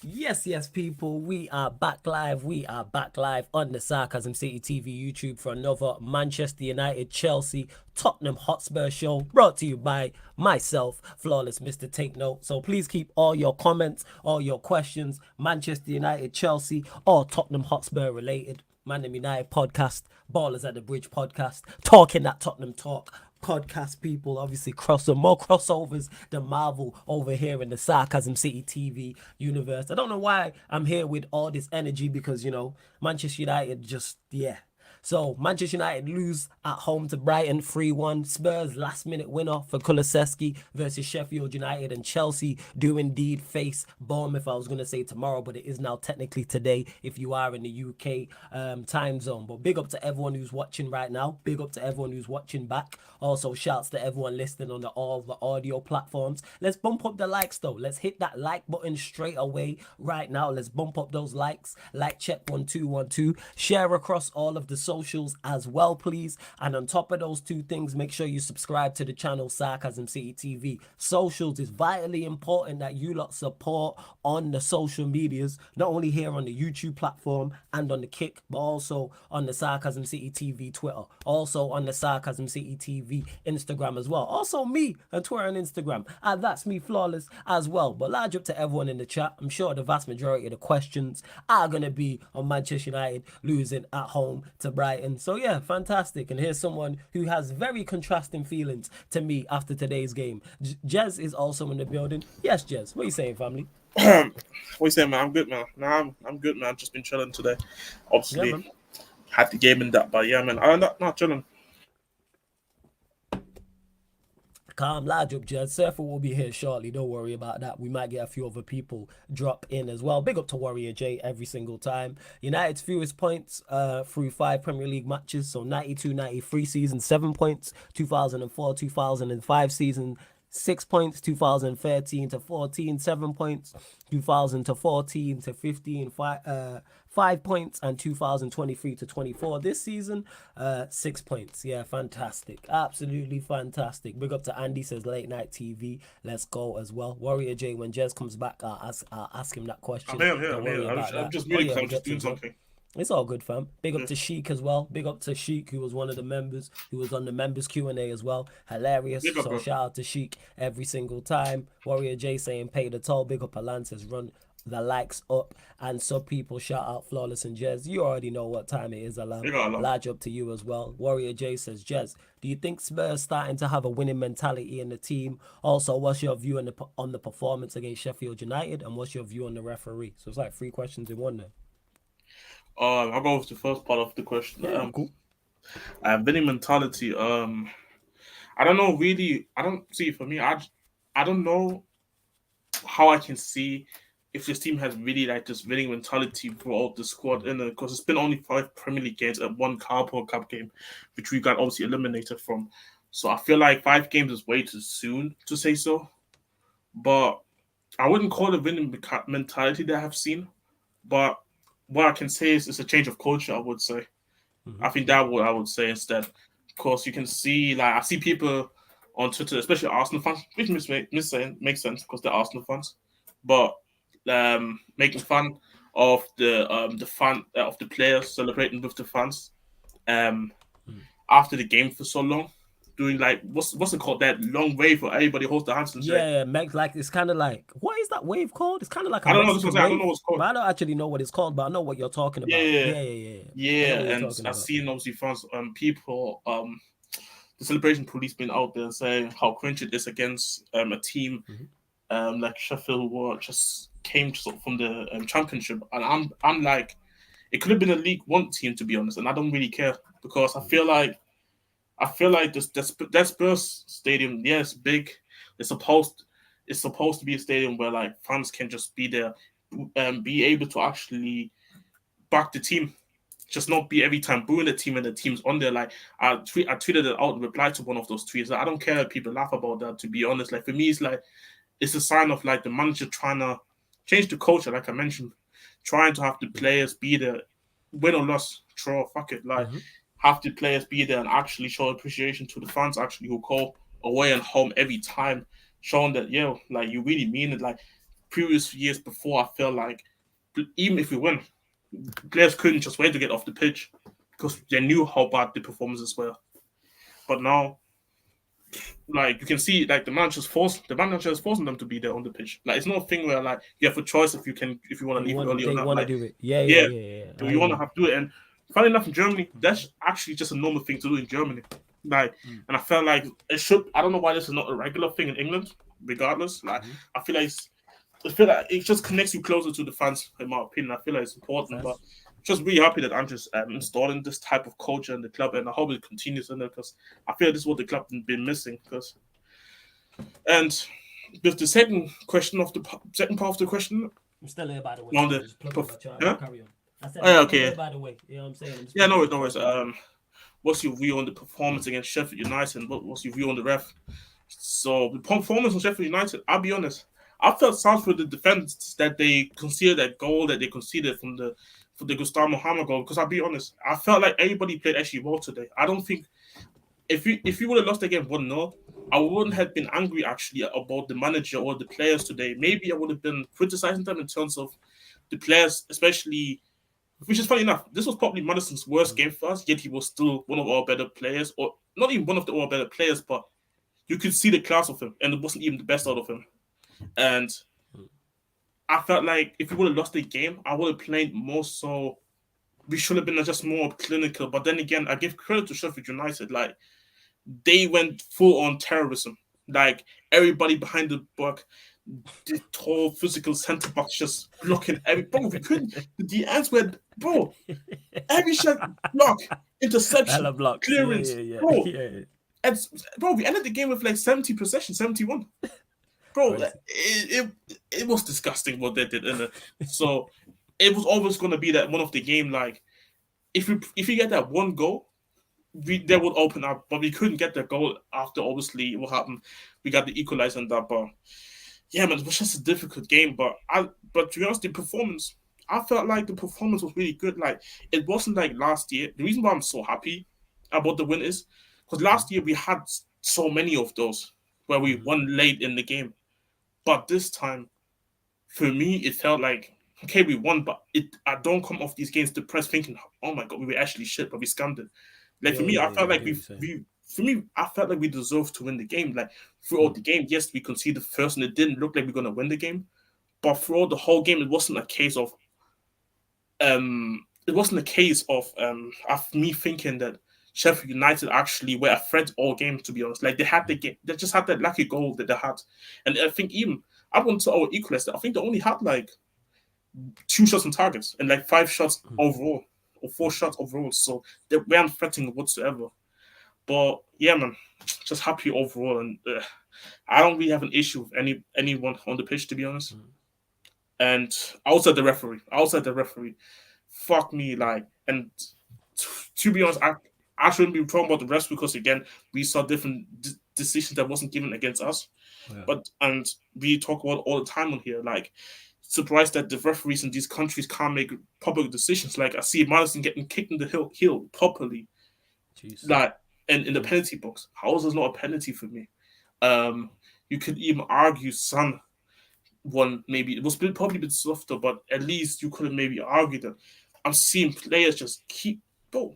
Yes, people. We are back live. We are back live on the Sarcasm City TV YouTube for another Manchester United Chelsea Tottenham Hotspur show brought to you by myself, Flawless Mr. Take Note. So please keep all your comments, all your questions, Manchester United, Chelsea, or Tottenham Hotspur related. Man United podcast, Ballers at the Bridge podcast, talking that Tottenham talk podcast people, obviously more crossovers than Marvel over here in the Sarcasm City TV universe. I don't know why I'm here with all this energy because Manchester United just So Manchester United lose at home to Brighton 3-1. Spurs last minute winner for Kulusevski versus Sheffield United, and Chelsea do indeed face Bournemouth. I was going to say tomorrow, but it is now technically today if you are in the UK time zone. But big up to everyone who's watching right now. Big up to everyone who's watching back. Also shouts to everyone listening on all the audio platforms. Let's bump up the likes though. Let's hit that like button straight away right now. Let's bump up those likes. Like check 1212. Share across all of the socials as well, please. And on top of those two things, make sure you subscribe to the channel Sarcasm City TV. Socials is vitally important that you lot support on the social medias, not only here on the YouTube platform and on the Kick, but also on the Sarcasm City TV Twitter, also on the Sarcasm City TV Instagram as well. Also me on Twitter and Instagram, and that's me, Flawless, as well. But large up to everyone in the chat. I'm sure the vast majority of the questions are going to be on Manchester United losing at home to Brighton. So yeah, fantastic. And here's someone who has very contrasting feelings to me after today's game. Jez is also in the building. Yes, Jez. What are you saying, family? What you saying, man? I'm good, man. Nah, I'm good, man. Just been chilling today. Yeah, Obviously, man. had the game in that, but yeah, man. I'm not chilling. Calm, large up, Jez. Surfer will be here shortly. Don't worry about that. We might get a few other people drop in as well. Big up to Warrior J every single time. United's fewest points through 5 Premier League matches. So 92-93 season, 7 points. 2004-2005 season, 6 points. 2013 to 14, 7 points. 2000 to 14 to 15, 5 points, and 2023 to 24 this season, 6 points. Yeah, fantastic, absolutely fantastic. Big up to Andy, says late night TV. Let's go as well. Warrior J, when Jez comes back, I'll ask him that I'm question. here. I'm here. Don't I'm here. worry about I'm that. just Oh muted yeah, because we I'm just get to doing it, man. something. It's all good, fam. Big up Yeah. to Sheik as well. Big up to Sheik, who was one of the members, who was on the members Q&A as well. Hilarious. Big up, So bro. shout out to Sheik every single time. Warrior J saying pay the toll. Big up Alan, says run the likes up. And some people shout out Flawless and Jez. You already know what time it is, Alan. Big up, Alan. Large up to you as well. Warrior J says, Jez, do you think Spurs starting to have a winning mentality in the team? Also, what's your view on the performance against Sheffield United? And what's your view on the referee? So it's like 3 questions in one there. I'll go with the first part of the question. Yeah, cool. Winning mentality. I don't know really. I don't see for me. I don't know how I can see if this team has really like this winning mentality throughout the squad in it, because it's been only 5 Premier League games and one Carabao Cup game, which we got obviously eliminated from. So I feel like 5 games is way too soon to say so. But I wouldn't call it winning mentality that I have seen. But what I can say is it's a change of culture. I would say. I think Mm-hmm. that what I would say instead. Of course, you can see like I see people on Twitter, especially Arsenal fans, which makes sense because they're Arsenal fans, but making fun of the fun of the players celebrating with the fans um after the game for so long, doing like what's it called, that long wave where everybody holds their hands and say, Yeah, like it's kind of like, what is that wave called? It's kind of like a I don't know this was Mexican I don't know wave, what's called. but I don't actually know what it's called. But I know what you're talking about. Yeah, Yeah. I know yeah, what you're and talking I've about. seen obviously fans people the celebration police being out there saying how cringe it is against a team Hmm. like Sheffield were just came from the championship, and I'm like, it could have been a League One team to be honest, and I don't really care because I feel like that Spurs stadium, yes, big. It's supposed to be a stadium where like fans can just be there, be able to actually back the team, just not be every time booing the team and the team's on there. Like I tweeted it out and replied to one of those tweets. Like, I don't care if people laugh about that. To be honest, like for me, it's like it's a sign of like the manager trying to change the culture. Like I mentioned, trying to have the players be there, win or loss, draw, fuck it. Like Hmm. have the players be there and actually show appreciation to the fans actually who call away and home every time, showing that like you really mean it. Like previous years before, I felt like even if we win, players couldn't just wait to get off the pitch because they knew how bad the performances were. But now, like you can see, like the manager is forcing them to be there on the pitch. Like it's not a thing where like you have a choice if you want to leave early or they not. want to Like do it. Yeah, yeah, yeah, yeah, yeah. I you hear want to you. have to do it. And funny enough, in Germany, that's actually just a normal thing to do in Germany. Like, and I felt like it should. I don't know why this is not a regular thing in England. Regardless, like I feel like it just connects you closer to the fans. In my opinion, I feel like it's important. But That's just really happy that I'm just installing this type of culture in the club, and I hope it continues in there because I feel this is what the club has been missing. Because and with the second part of the question I'm still here, by the way. on Sorry, the I'm just plugging my charger. yeah, Carry on. I said oh, I'm yeah, still okay, here, by the way. You know what I'm saying? I'm just yeah, plugging no, my no worries. charger. What's your view on the performance against Sheffield United? And what's your view on the ref? So the performance on Sheffield United, I'll be honest. I felt sorry for the defense that they conceded that goal that they conceded from the Gustavo Mohammed goal. Because I'll be honest, I felt like everybody played actually well today. I don't think if you would have lost the game 1-0, I wouldn't have been angry actually about the manager or the players today. Maybe I would have been criticizing them in terms of the players, especially. Which is funny enough, this was probably Madison's worst game for us, yet he was still one of our better players, or not even one of our better players, but you could see the class of him, and it wasn't even the best out of him. And I felt like if we would have lost the game, I would have played more so. We should have been just more clinical. But then again, I give credit to Sheffield United. Like, they went full on terrorism. Like, everybody behind the buck, the tall physical centre backs just blocking every. Bro, we couldn't. The ends were, bro, every shot block, interception, Hella blocks. Yeah, clearance, yeah, yeah, bro. yeah. And bro, we ended the game with like 70 possession, 71. Bro, Crazy. it was disgusting what they did in it. So it was always gonna be that one of the game. Like if you get that one goal, they would open up, but we couldn't get the goal after obviously what happened. We got the equalizer on that, but yeah, man, it was just a difficult game. But to be honest, the performance, I felt like the performance was really good. Like it wasn't like last year. The reason why I'm so happy about the win is because last year we had so many of those where we won late in the game. But this time, for me, it felt like okay, we won, but I don't come off these games depressed thinking, oh my god, we were actually shit, but we scammed it. Like for Yeah, me, yeah, I felt yeah. I like hear what you're saying. I felt like we deserved to win the game. Like throughout the game, yes, we conceded first, and it didn't look like we are gonna win the game. But throughout the whole game, it wasn't a case of me thinking that Sheffield United actually were a threat all game. To be honest, like they had the game, they just had that lucky goal that they had, and I think even up until our equalizer, I think they only had like 2 shots on targets and like 5 shots overall or 4 shots overall, so they weren't threatening whatsoever. But yeah, man, just happy overall, and I don't really have an issue with anyone on the pitch, to be honest. And outside the referee, fuck me, like, and to be honest, I shouldn't be talking about the rest because again, we saw different decisions that wasn't given against us. Yeah. But and we talk about all the time on here, like surprised that the referees in these countries can't make proper decisions. Like I see Madison getting kicked in the heel properly, Jeez. like and in the penalty box. How is this not a penalty for me? You could even argue Son one maybe it was probably a bit softer, but at least you could have maybe argued that. I'm seeing players just keep bro.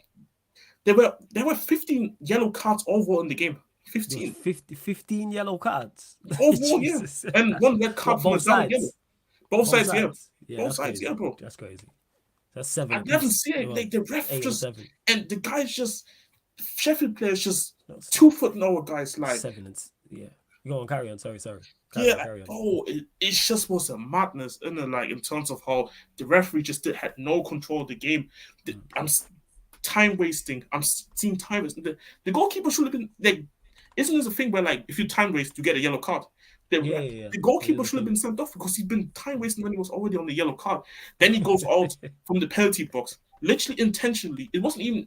There were 15 yellow cards overall in the game. There was 15 15 yellow cards. overall, yeah, Jesus. and one red card What, from a both down yellow. sides? Both Both sides, yeah, sides. Yeah, both that's sides, yeah, crazy. bro. That's crazy. That's 7 I never apiece. see it. Well, Like the ref 8 and just 7. and the guys just Sheffield players just No, 2 foot lower guys like 7 and yeah. Go on, carry on. Sorry. yeah, Carry on. oh, it just was a madness, in it? Like in terms of how the referee had no control of the game. I'm time wasting. I'm seeing time wasting. The goalkeeper should have been like. Isn't this a thing where like if you time waste, you get a yellow card? Yeah. The It is goalkeeper a should have thing. been sent off because he'd been time wasting when he was already on the yellow card. Then he goes out from the penalty box, literally intentionally. It wasn't even.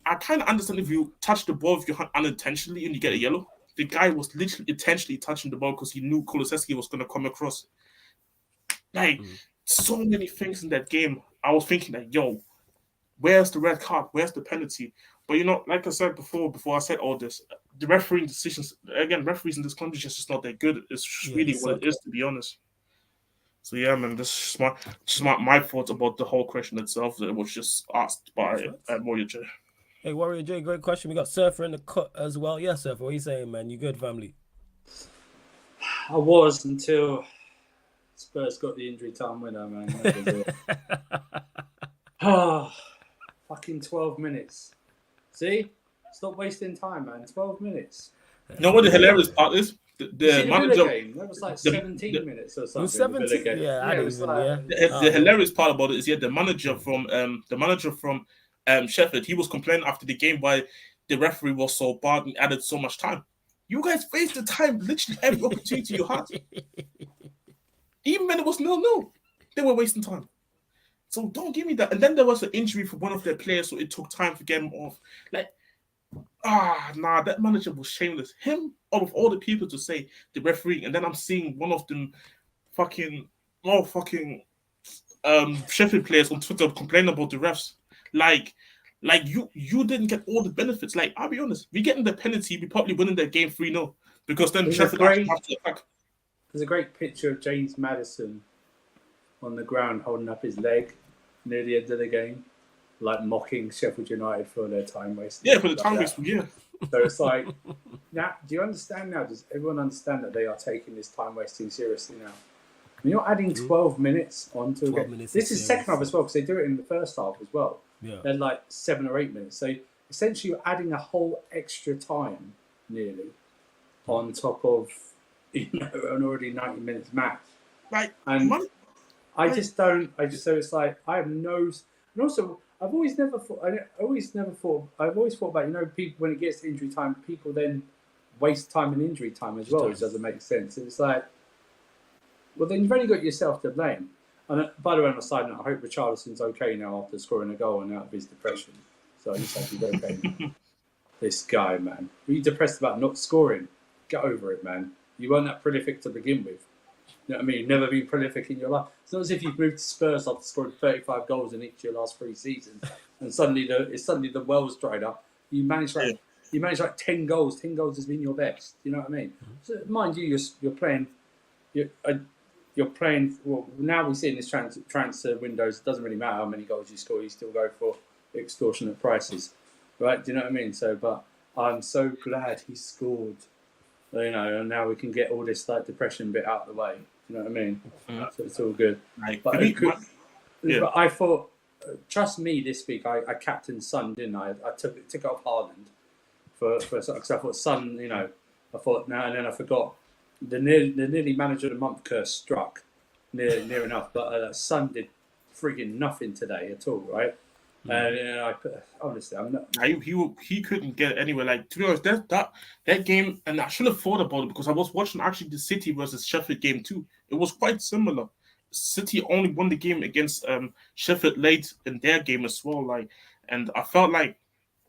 I kind of understand if you touch the ball with your hand unintentionally and you get a yellow. The guy was literally intentionally touching the ball because he knew Kulusevski was going to come across. Like, so many things in that game. I was thinking like, yo, where's the red card? Where's the penalty? But like I said before I said all this, the refereeing decisions, again, referees in this country just not that good. It's Yeah, they really what it suck. is, to be honest. So yeah, man, this is my thoughts about the whole question itself. That was just asked by Warrior J. Hey, Warrior J, great question. We got Surfer in the cut as well. Yeah, Surfer, what are you saying, man? You good, family? I was until Spurs got the injury time winner, man. That was it. Oh, fucking 12 minutes. See? Stop wasting time, man. 12 minutes. You know what the hilarious part is? The manager game. That was like 17 minutes or something. It was 17. Yeah, I didn't even. The hilarious part about it is the manager from Sheffield. He was complaining after the game why the referee was so bad and added so much time. You guys wasted time, literally every opportunity you had. Even when it was 0-0, they were wasting time. So don't give me that. And then there was an injury for one of their players, so it took time to get him off. That manager was shameless. Him, out of all the people to say the referee, and then I'm seeing one of them Sheffield players on Twitter complain about the refs. Like you didn't get all the benefits. Like, I'll be honest, we getting the penalty, we probably winning that game 3-0 because then Sheffield actually have to attack. There's a great picture of James Maddison on the ground holding up his leg near the end of the game, like mocking Sheffield United for their time wasting. Yeah, for the time wasting, yeah. So it's like, now, do you understand now? Does everyone understand that they are taking this time wasting seriously now? And you're adding 12 minutes onto a game. This is second half as well, because they do it in the first half as well. Yeah. They're like 7 or 8 minutes. So essentially you're adding a whole extra time nearly on top of an already 90 minutes match. Right. And so it's like, I have no, and also I've always thought about, people, when it gets to injury time, people then waste time in injury time as well, which doesn't make sense. It's like, well, then you've only got yourself to blame. And by the way, on a side note, I hope Richarlison's okay now after scoring a goal and out of his depression. So I just hope he's okay now. This guy, man. Were you depressed about not scoring? Get over it, man. You weren't that prolific to begin with. You know what I mean? You've never been prolific in your life. It's not as if you've moved to Spurs after scoring 35 goals in each of your last 3 seasons, and suddenly the well's dried up. You managed like 10 goals. 10 goals has been your best. You know what I mean? So mind you, you're playing. You're playing. Well, now we see in this transfer windows, it doesn't really matter how many goals you score. You still go for extortionate prices, right? Do you know what I mean? So, but I'm so glad he scored. And now we can get all this like depression bit out of the way. You know what I mean? Mm-hmm. So it's all good. But I thought, trust me, this week I captained Son, didn't I? I took off Haaland because I thought Son, I thought now, and then I forgot the nearly manager of the month curse struck near enough, but Son did frigging nothing today at all, right? Mm-hmm. Honestly, I'm not. He couldn't get anywhere. Like, to be honest, that game, and I should have thought about it because I was watching actually the City versus Sheffield game too. It was quite similar. City only won the game against Sheffield late in their game as well. Like, and I felt like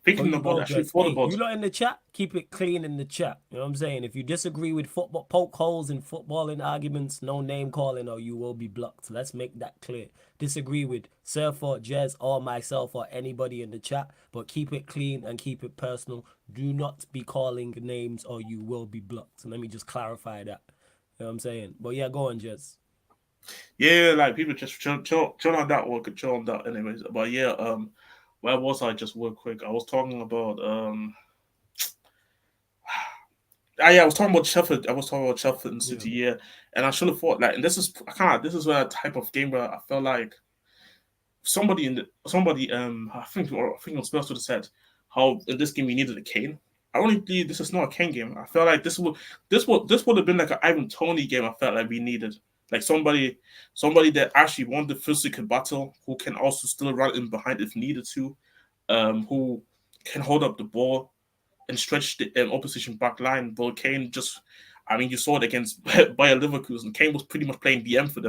thinking about it, I actually thought about it. You lot in the chat, keep it clean in the chat. You know what I'm saying? If you disagree with football, poke holes in footballing arguments, no name calling, or you will be blocked. Let's make that clear. Disagree with Surfer, Jez, or myself, or anybody in the chat, but keep it clean and keep it personal. Do not be calling names, or you will be blocked. And let me just clarify that. You know what I'm saying? But yeah, go on, Jez. Yeah, like people just chill on that or could chill on that anyways. But yeah, where was I just real quick? I was talking about I was talking about Sheffield. I was talking about Sheffield and City, yeah. And I should have thought like, and this is where a type of game where I felt like somebody I think on Spurs would have said how in this game we needed a Kane. Ironically, this is not a Kane game. I felt like this would have been like an Ivan Toney game. I felt like we needed. Like somebody that actually won the physical battle, who can also still run in behind if needed to, who can hold up the ball and stretch the opposition back line. But Kane you saw it against Bayer Leverkusen. Kane was pretty much playing DM for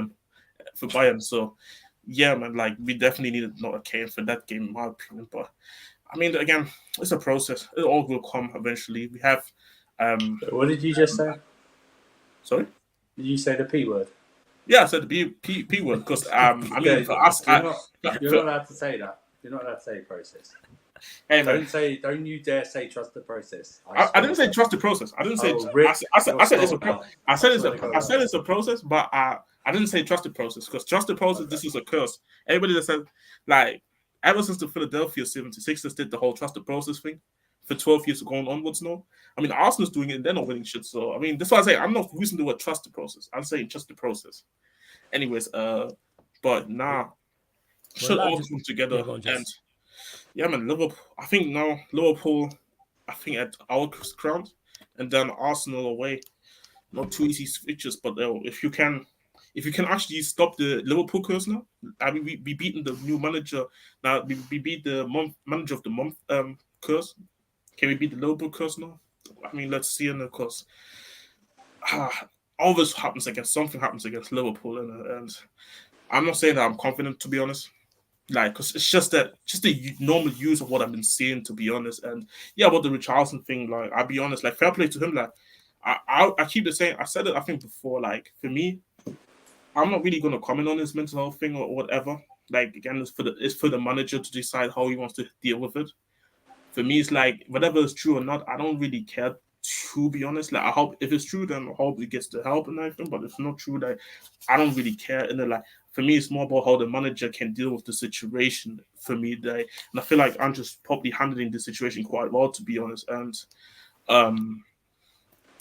Bayern. So yeah, man, like we definitely needed not a Kane for that game, in my opinion. But I mean, again, it's a process. It all will come eventually. We have. What did you just say? Sorry? Did you say the P word? Yeah, I said the P word because for us, you're not allowed to say that. You're not allowed to say process. Hey, don't you dare say trust the process. I didn't say trust the process. I didn't say. I said it's a process, but I didn't say trust the process because trust the process. This is a curse. Everybody that said like ever since the Philadelphia 76ers did the whole trust the process thing for 12 years going onwards now. I mean, Arsenal's doing it and they're not winning shit. So I mean, that's why I say I'm not using the word trust the process. I'm saying trust the process. Anyways, but nah, should all come together and yeah, man, Liverpool. I think now Liverpool. I think at our ground, and then Arsenal away. Not too easy switches, but if you can actually stop the Liverpool curse now. I mean, we beaten the new manager. Now we beat the manager of the month curse. Can we beat the Liverpool curse now? I mean, let's see. And of course, all this happens against something happens against Liverpool, and I'm not saying that I'm confident, to be honest. Like, because it's just the normal use of what I've been seeing, to be honest. And yeah, about the Richarlison thing, like, I'll be honest, like, fair play to him. Like, I keep the saying, I said it, I think before, like, for me, I'm not really going to comment on his mental health thing or whatever. Like, again, it's for the manager to decide how he wants to deal with it. For me, it's like, whatever is true or not, I don't really care, to be honest. Like, I hope if it's true, then I hope he gets the help and everything. But if it's not true, like, I don't really care. And then, like, for me, it's more about how the manager can deal with the situation. For me, and I feel like I'm just probably handling the situation quite well, to be honest. And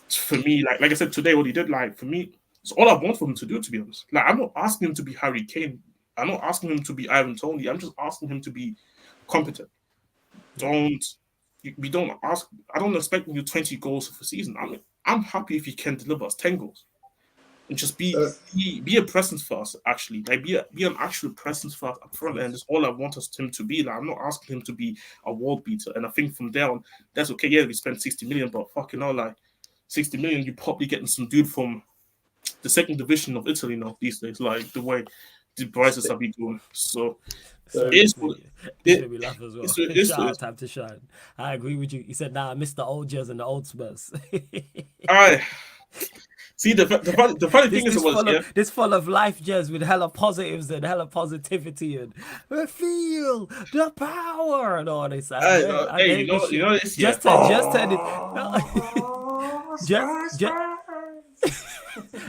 for me, like I said today, what he did, like for me, it's all I want for him to do. To be honest, like I'm not asking him to be Harry Kane. I'm not asking him to be Ivan Toney. I'm just asking him to be competent. We don't ask. I don't expect him to do 20 goals for a season. I mean, I'm happy if he can deliver us 10 goals. And just be a presence for us, actually. Like be an actual presence for us up front, and that's all I want him to be. Like I'm not asking him to be a world beater. And I think from there on, that's okay. Yeah, we spent 60 million, but fucking hell, like 60 million, you're probably getting some dude from the second division of Italy now these days. Like the way the prices have been going. So it's made me laugh as well. Shout out, time to shine. I agree with you. He said, "Nah, I miss the old Jazz and the old Spurs." See, the funny thing is, this full of life, Jazz, with hella positives and hella positivity and we feel the power and all this.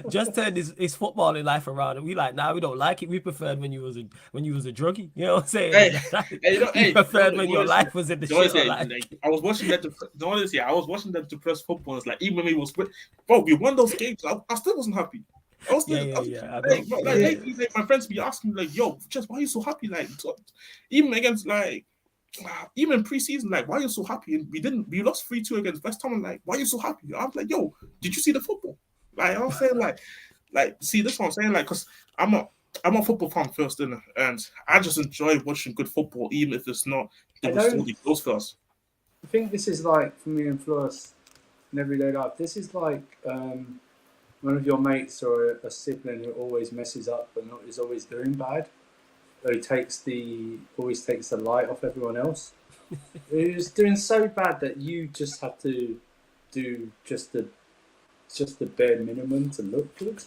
Just turned his footballing life around, and we like now we don't like it. We preferred when you was a druggie. You know what I'm saying? We preferred when your life was in the shit. Like, I was watching that. I was watching that depressed football. It's like even when we was, bro, we won those games. I still wasn't happy. I was still, my friends be asking me like, "Yo, just why are you so happy?" Like, even against like. Even preseason, like, why are you so happy? And we lost 3-2 against West Ham. And like, why are you so happy? I was like, yo, did you see the football? Like, I'm saying, like, see, this what I'm saying, like, because I'm a football fan first, and I just enjoy watching good football, even if it's not the close for us. I think this is like for me and Flores in everyday life. This is like one of your mates or a sibling who always messes up and is always doing bad. He always takes the light off everyone else. Who's doing so bad that you just have to do just the bare minimum to look good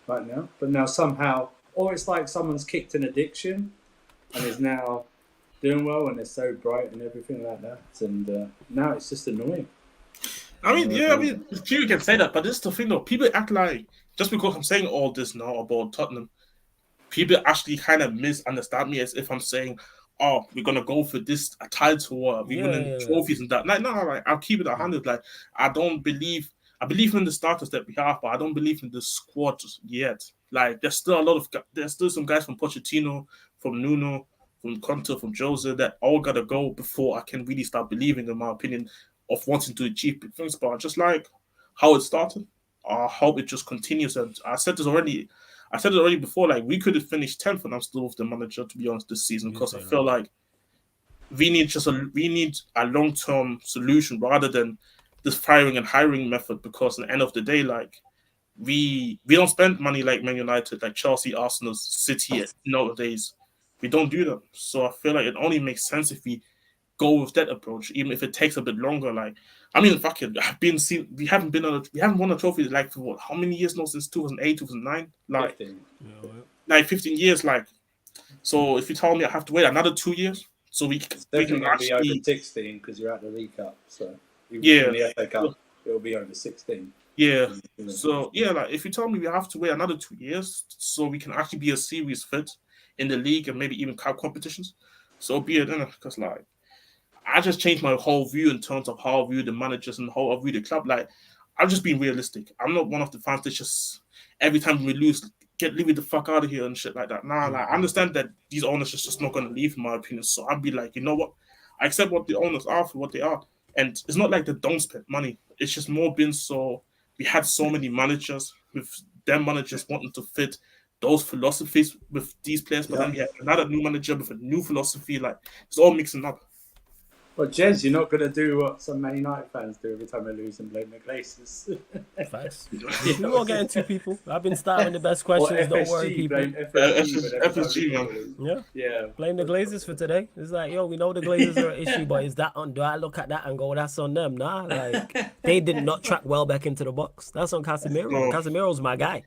right now. But now somehow, or it's like someone's kicked an addiction and is now doing well and they're so bright and everything like that. And now it's just annoying. I mean, you can say that, but this is the thing though. People act like just because I'm saying all this now about Tottenham, people actually kind of misunderstand me as if I'm saying, "Oh, we're gonna go for this title, or we're winning trophies and that." Like, no, like I'll keep it 100. Like, I believe in the starters that we have, but I don't believe in the squad yet. Like, there's still some guys from Pochettino, from Nuno, from Conte, from Jose that all gotta go before I can really start believing, in my opinion, of wanting to achieve big things. But just like how it started, I hope it just continues. And I said it already before, like we could have finished 10th and I'm still with the manager, to be honest, this season, because I feel like we need a long-term solution rather than this firing and hiring method, because at the end of the day, like we don't spend money like Man United, like Chelsea, Arsenal, City nowadays. We don't do that. So I feel like it only makes sense if we go with that approach, even if it takes a bit longer. Like, I mean, fuck it. We haven't won a trophy like for what? How many years now? Since 2008, 2009? Like, 15. Like 15 years. Like, so if you tell me I have to wait another 2 years, so we can actually be over 16 because you're at the League Cup. So in the FA Cup, it'll be over 16. Yeah. So yeah, like if you tell me we have to wait another 2 years so we can actually be a serious fit in the league and maybe even cup competitions, so be it. Because like I just changed my whole view in terms of how I view the managers and how I view the club. Like I'm just being realistic. I'm not one of the fans that just every time we lose leave it the fuck out of here and shit like that. Nah, like I understand that these owners are just not gonna leave, in my opinion. So I'd be like, you know what? I accept what the owners are for what they are. And it's not like they don't spend money. It's just more been so we had so many managers with them managers wanting to fit those philosophies with these players, but then we have another new manager with a new philosophy. Like it's all mixing up. Well, Jez, you're not going to do what some Man United fans do every time they lose and blame the Glazers. Facts. We won't get into people. I've been starting the best questions. Don't worry, people. FSG, man. Yeah. Blame the Glazers for today. It's like, yo, we know the Glazers are an issue, but is that on? Do I look at that and go, that's on them? Nah, like they did not track well back into the box. That's on Casemiro. No. Casemiro's my guy.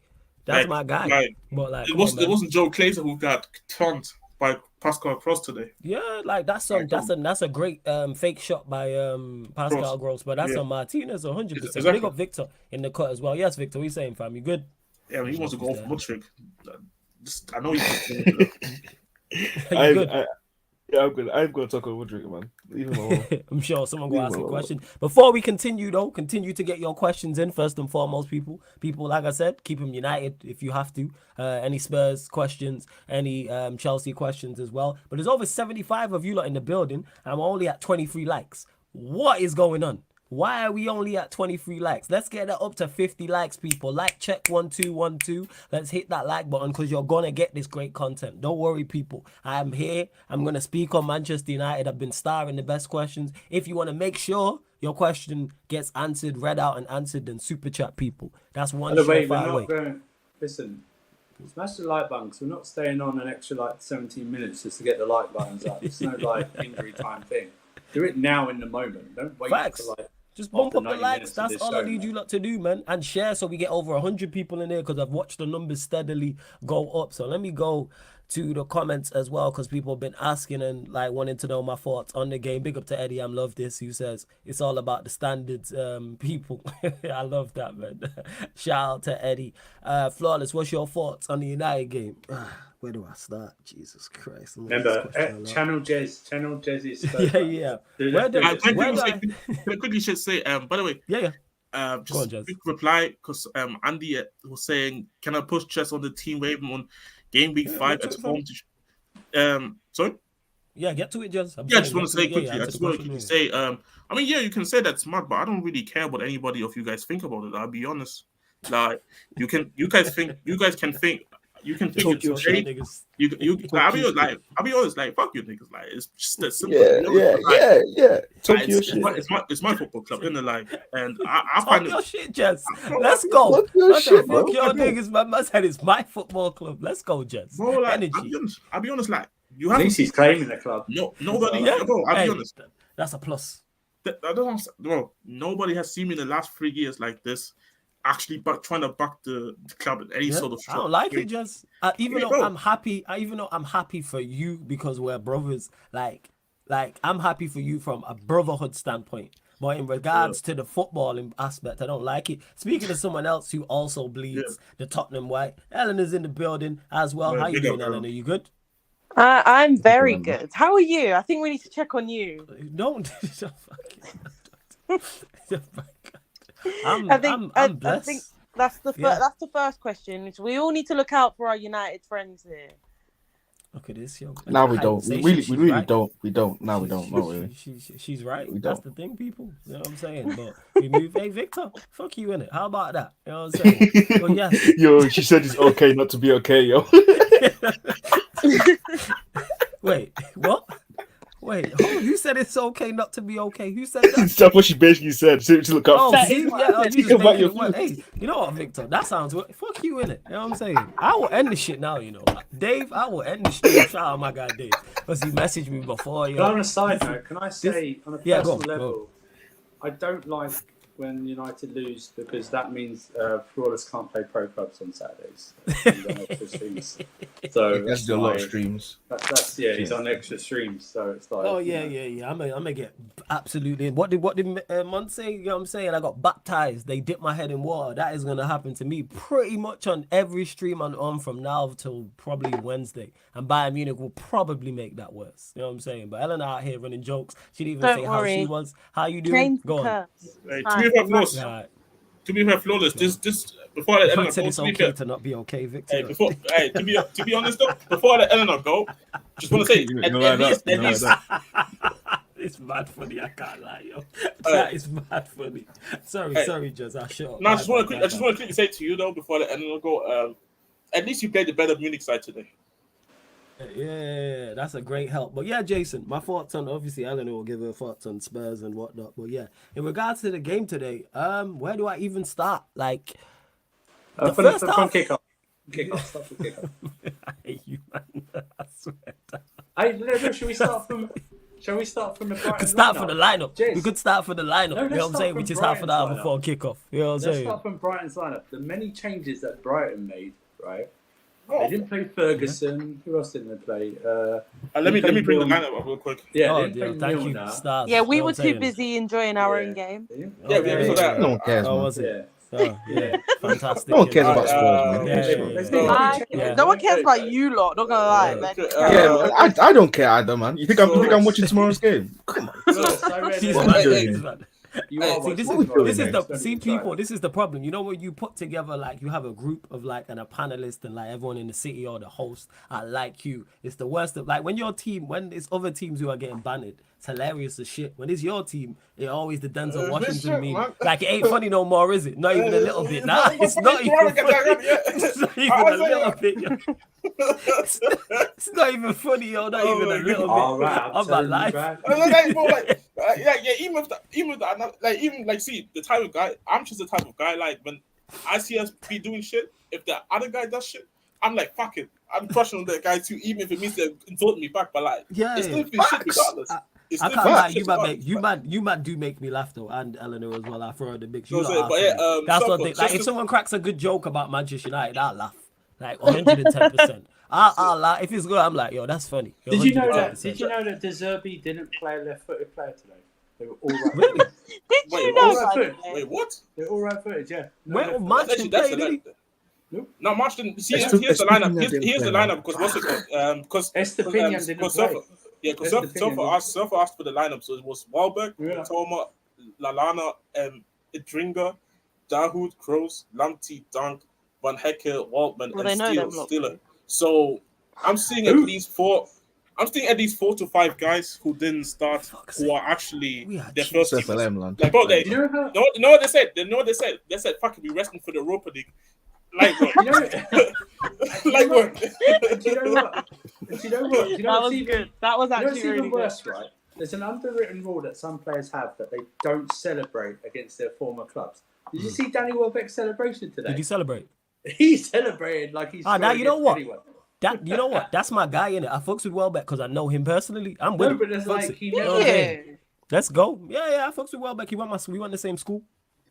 That's my guy. But like, it wasn't Joe Glazer who got turned by Pascal Gross today. Yeah, like that's a great fake shot by Pascal Gross, but that's on Martinez 100%. Exactly. Big up Victor in the cut as well. Yes, Victor, what are you saying, fam? You good? Yeah, he wants to go for Mudrick. I know you good? I'm good. I'm going to talk about Mudrick, man. I'm sure someone will ask a question. Before we continue, though, continue to get your questions in first and foremost, people. People, like I said, keep them united if you have to. Any Spurs questions, any Chelsea questions as well. But there's over 75 of you lot in the building. I'm only at 23 likes. What is going on? Why are we only at 23 likes? Let's get that up to 50 likes, people. Like check 1 2 1 2. Let's hit that like button because you're gonna get this great content. Don't worry, people. I'm here. I'm gonna speak on Manchester United. I've been starring the best questions. If you want to make sure your question gets answered, read out and answered, then super chat, people. That's one surefire way. Listen, smash the like button because we're not staying on an extra like 17 minutes just to get the like buttons up. It's no like injury time thing. Do it now in the moment. Don't wait for like. Just bump up the likes. That's all I need you lot to do, man. And share so we get over 100 people in here because I've watched the numbers steadily go up. So let me go to the comments as well because people have been asking and like wanting to know my thoughts on the game. Big up to Eddie. I love this. Who says it's all about the standards, people. I love that, man. Shout out to Eddie. Flawless, what's your thoughts on the United game? Where do I start? Jesus Christ. Remember, Channel Jez is yeah. I quickly should say, by the way, just a quick reply because Andy was saying, can I push chess on the team wave on game week 5 at home? Sorry? Yeah, get to it, Jez. I just want to say quickly. I just want to say, I mean, yeah, you can say that's smart, but I don't really care what anybody of you guys think about it. I'll be honest. Like, you guys can think. You can think it's shit, niggas. I'll be honest, like fuck you niggas, like it's just that simple. Yeah. Talk your shit. It's my football club, isn't it? Like, and I find your shit, Jez. Let's go. Fuck your niggas, man. I said it's my football club. Let's go, Jez. Bro, like, energy. I'll be honest, like you have. At least he's claiming the club. Nobody. Bro, I'll be honest. That's a plus. Bro, nobody has seen me in the last 3 years like this. Actually, trying to back the club in any sort of. I don't like it, just even though I'm happy for you because we're brothers. Like I'm happy for you from a brotherhood standpoint. But in regards to the footballing aspect, I don't like it. Speaking to someone else who also bleeds the Tottenham white, Eleanor's in the building as well. How you doing, Eleanor? You good? I'm very good. How are you? I think we need to check on you. Don't. I'm blessed. I think that's the first question. Is we all need to look out for our United friends here. Look at this, yo. Now we don't. We really right. don't. We don't. Now we don't. Not really. She's right. That's the thing, people. You know what I'm saying? But we move. Hey, Victor, fuck you in it. How about that? You know what I'm saying? But yeah. Yo, she said it's okay not to be okay, yo. Wait, what? Wait, who said it's okay not to be okay? Who said that? That's what she basically said. To look up. Oh, see? Hey, you know what, Victor? That sounds fuck you, innit? You know what I'm saying? I will end the shit now, you know. Dave, I will end the shit. Shout out my guy Dave. Because he messaged me before. But on a side note, can I say, on a personal level, I don't like when United lose because that means Flawless can't play pro clubs on Saturdays. He's on extra streams. So That's a lot of streams. That's he's on extra streams. So it's like. Oh yeah. I'm gonna get absolutely. What did Mon say? You know what I'm saying? I got baptized. They dipped my head in water. That is gonna happen to me pretty much on every stream I'm on from now till probably Wednesday. And Bayern Munich will probably make that worse. You know what I'm saying? But Ellen out here running jokes. She didn't even Don't say worry. how she was. How you doing? Change Go on. curse. Hey, Fine. to be fair, flawless. This before I let Frank Eleanor said go. it's To be okay fair, to not be okay, Victor. to be honest though, before I let Eleanor go, just want to say at least. It's mad funny. I can't lie, yo. That is mad funny. Sorry, Jez. I shut up. No, I just want to quickly say to you though before I let Eleanor go. At least you played the better Munich side today. Yeah, that's a great help. But yeah, Jason, my thoughts on obviously Eleanor will give her thoughts on Spurs and whatnot. But yeah, in regards to the game today, where do I even start? Like the first half. From kickoff. Stop the kickoff. I hate you, man. I swear. Hey, should we start from? Shall we start from the Brighton We could start from the lineup. Jez. We could start from the lineup. No, you know what I'm saying? Which is half an hour before kickoff. You know what I'm Let's saying? start from Brighton's lineup. The many changes that Brighton made, right? They didn't play Ferguson. Who else didn't they play? Let me bring the lineup up real quick. Yeah, Oh, they dear. played Thank you, Milner. stars. Yeah, we You know were what I'm too saying? busy enjoying our own game. Yeah. No one cares, Oh, man. was it? Yeah. Oh, yeah. Fantastic. No one cares Yeah. about Spurs, man. Yeah. No one cares about you lot, not gonna lie. Man. Yeah, I don't care either, man. You think I'm watching tomorrow's game? Come on. Jeez, What man, am I doing? jeez, man. You Hey, are see, this watching is Brighton. this is the problem. You know when you put together like you have a group of like and a panelist and like everyone in the city or the host are like you. It's the worst of like when it's other teams who are getting banned. It's hilarious as shit. When it's your team, it's always the Denzel Washington meme. Like it ain't funny no more, is it? Not even a little bit. Nah, it's not even funny. It's not even a little bit. Yo. It's not even funny, yo. Not even a little bit. All right, of my life. See the type of guy. I'm just the type of guy like when I see us be doing shit. If the other guy does shit, I'm like fuck it. I'm crushing on that guy too, even if it means they're insulting me back. But like, it's still shit regardless. I can't lie, you man do make me laugh though, and Eleanor as well. I throw her the mix. That's one thing. Like if someone cracks a good joke about Manchester United, I'll laugh. Like 110%. I'll laugh. If it's good, I'm like, yo, that's funny. Yo, Did you know 110%. that De Zerbi didn't play a left-footed player today? They were all right. Really? Did Wait, you know what? that? Wait, what? They're all right-footed, yeah. Where left-footed. March didn't play, did he? No, March didn't. See, It's here's the too- lineup. it's too- Here's the lineup because what's it called? Because Estepinian didn't play. Sofa asked for the lineup, so it was Wahlberg, Yeah. Toma, Lallana, Idringa, Dahoud, Kroos, Lamptey, Dunk, Van Hecke, Waltman, Well, they and know them lot. Steeler. So I'm seeing at least 4 to 5 guys who didn't start, who are actually their first team. Like, bro, Do you know how? you know what they said? They said, "Fuck it, we resting for the Europa League." Like, bro. You know, Like, bro. do you know what? Do you know what? Do you know That what's was even, good. That was you know what's actually even really good. worse, right? There's an underwritten rule that some players have that they don't celebrate against their former clubs. Did you see Danny Welbeck's celebration today? Did you celebrate? He celebrated like he's. Now you know against what? anyone. You know what? That's my guy in it. I fucks with Welbeck because I know him personally. I'm with No, him. but it's Fucks like it. he You know never. what I'm Yeah. saying? Let's go. Yeah, I fucks with Welbeck. We went the same school.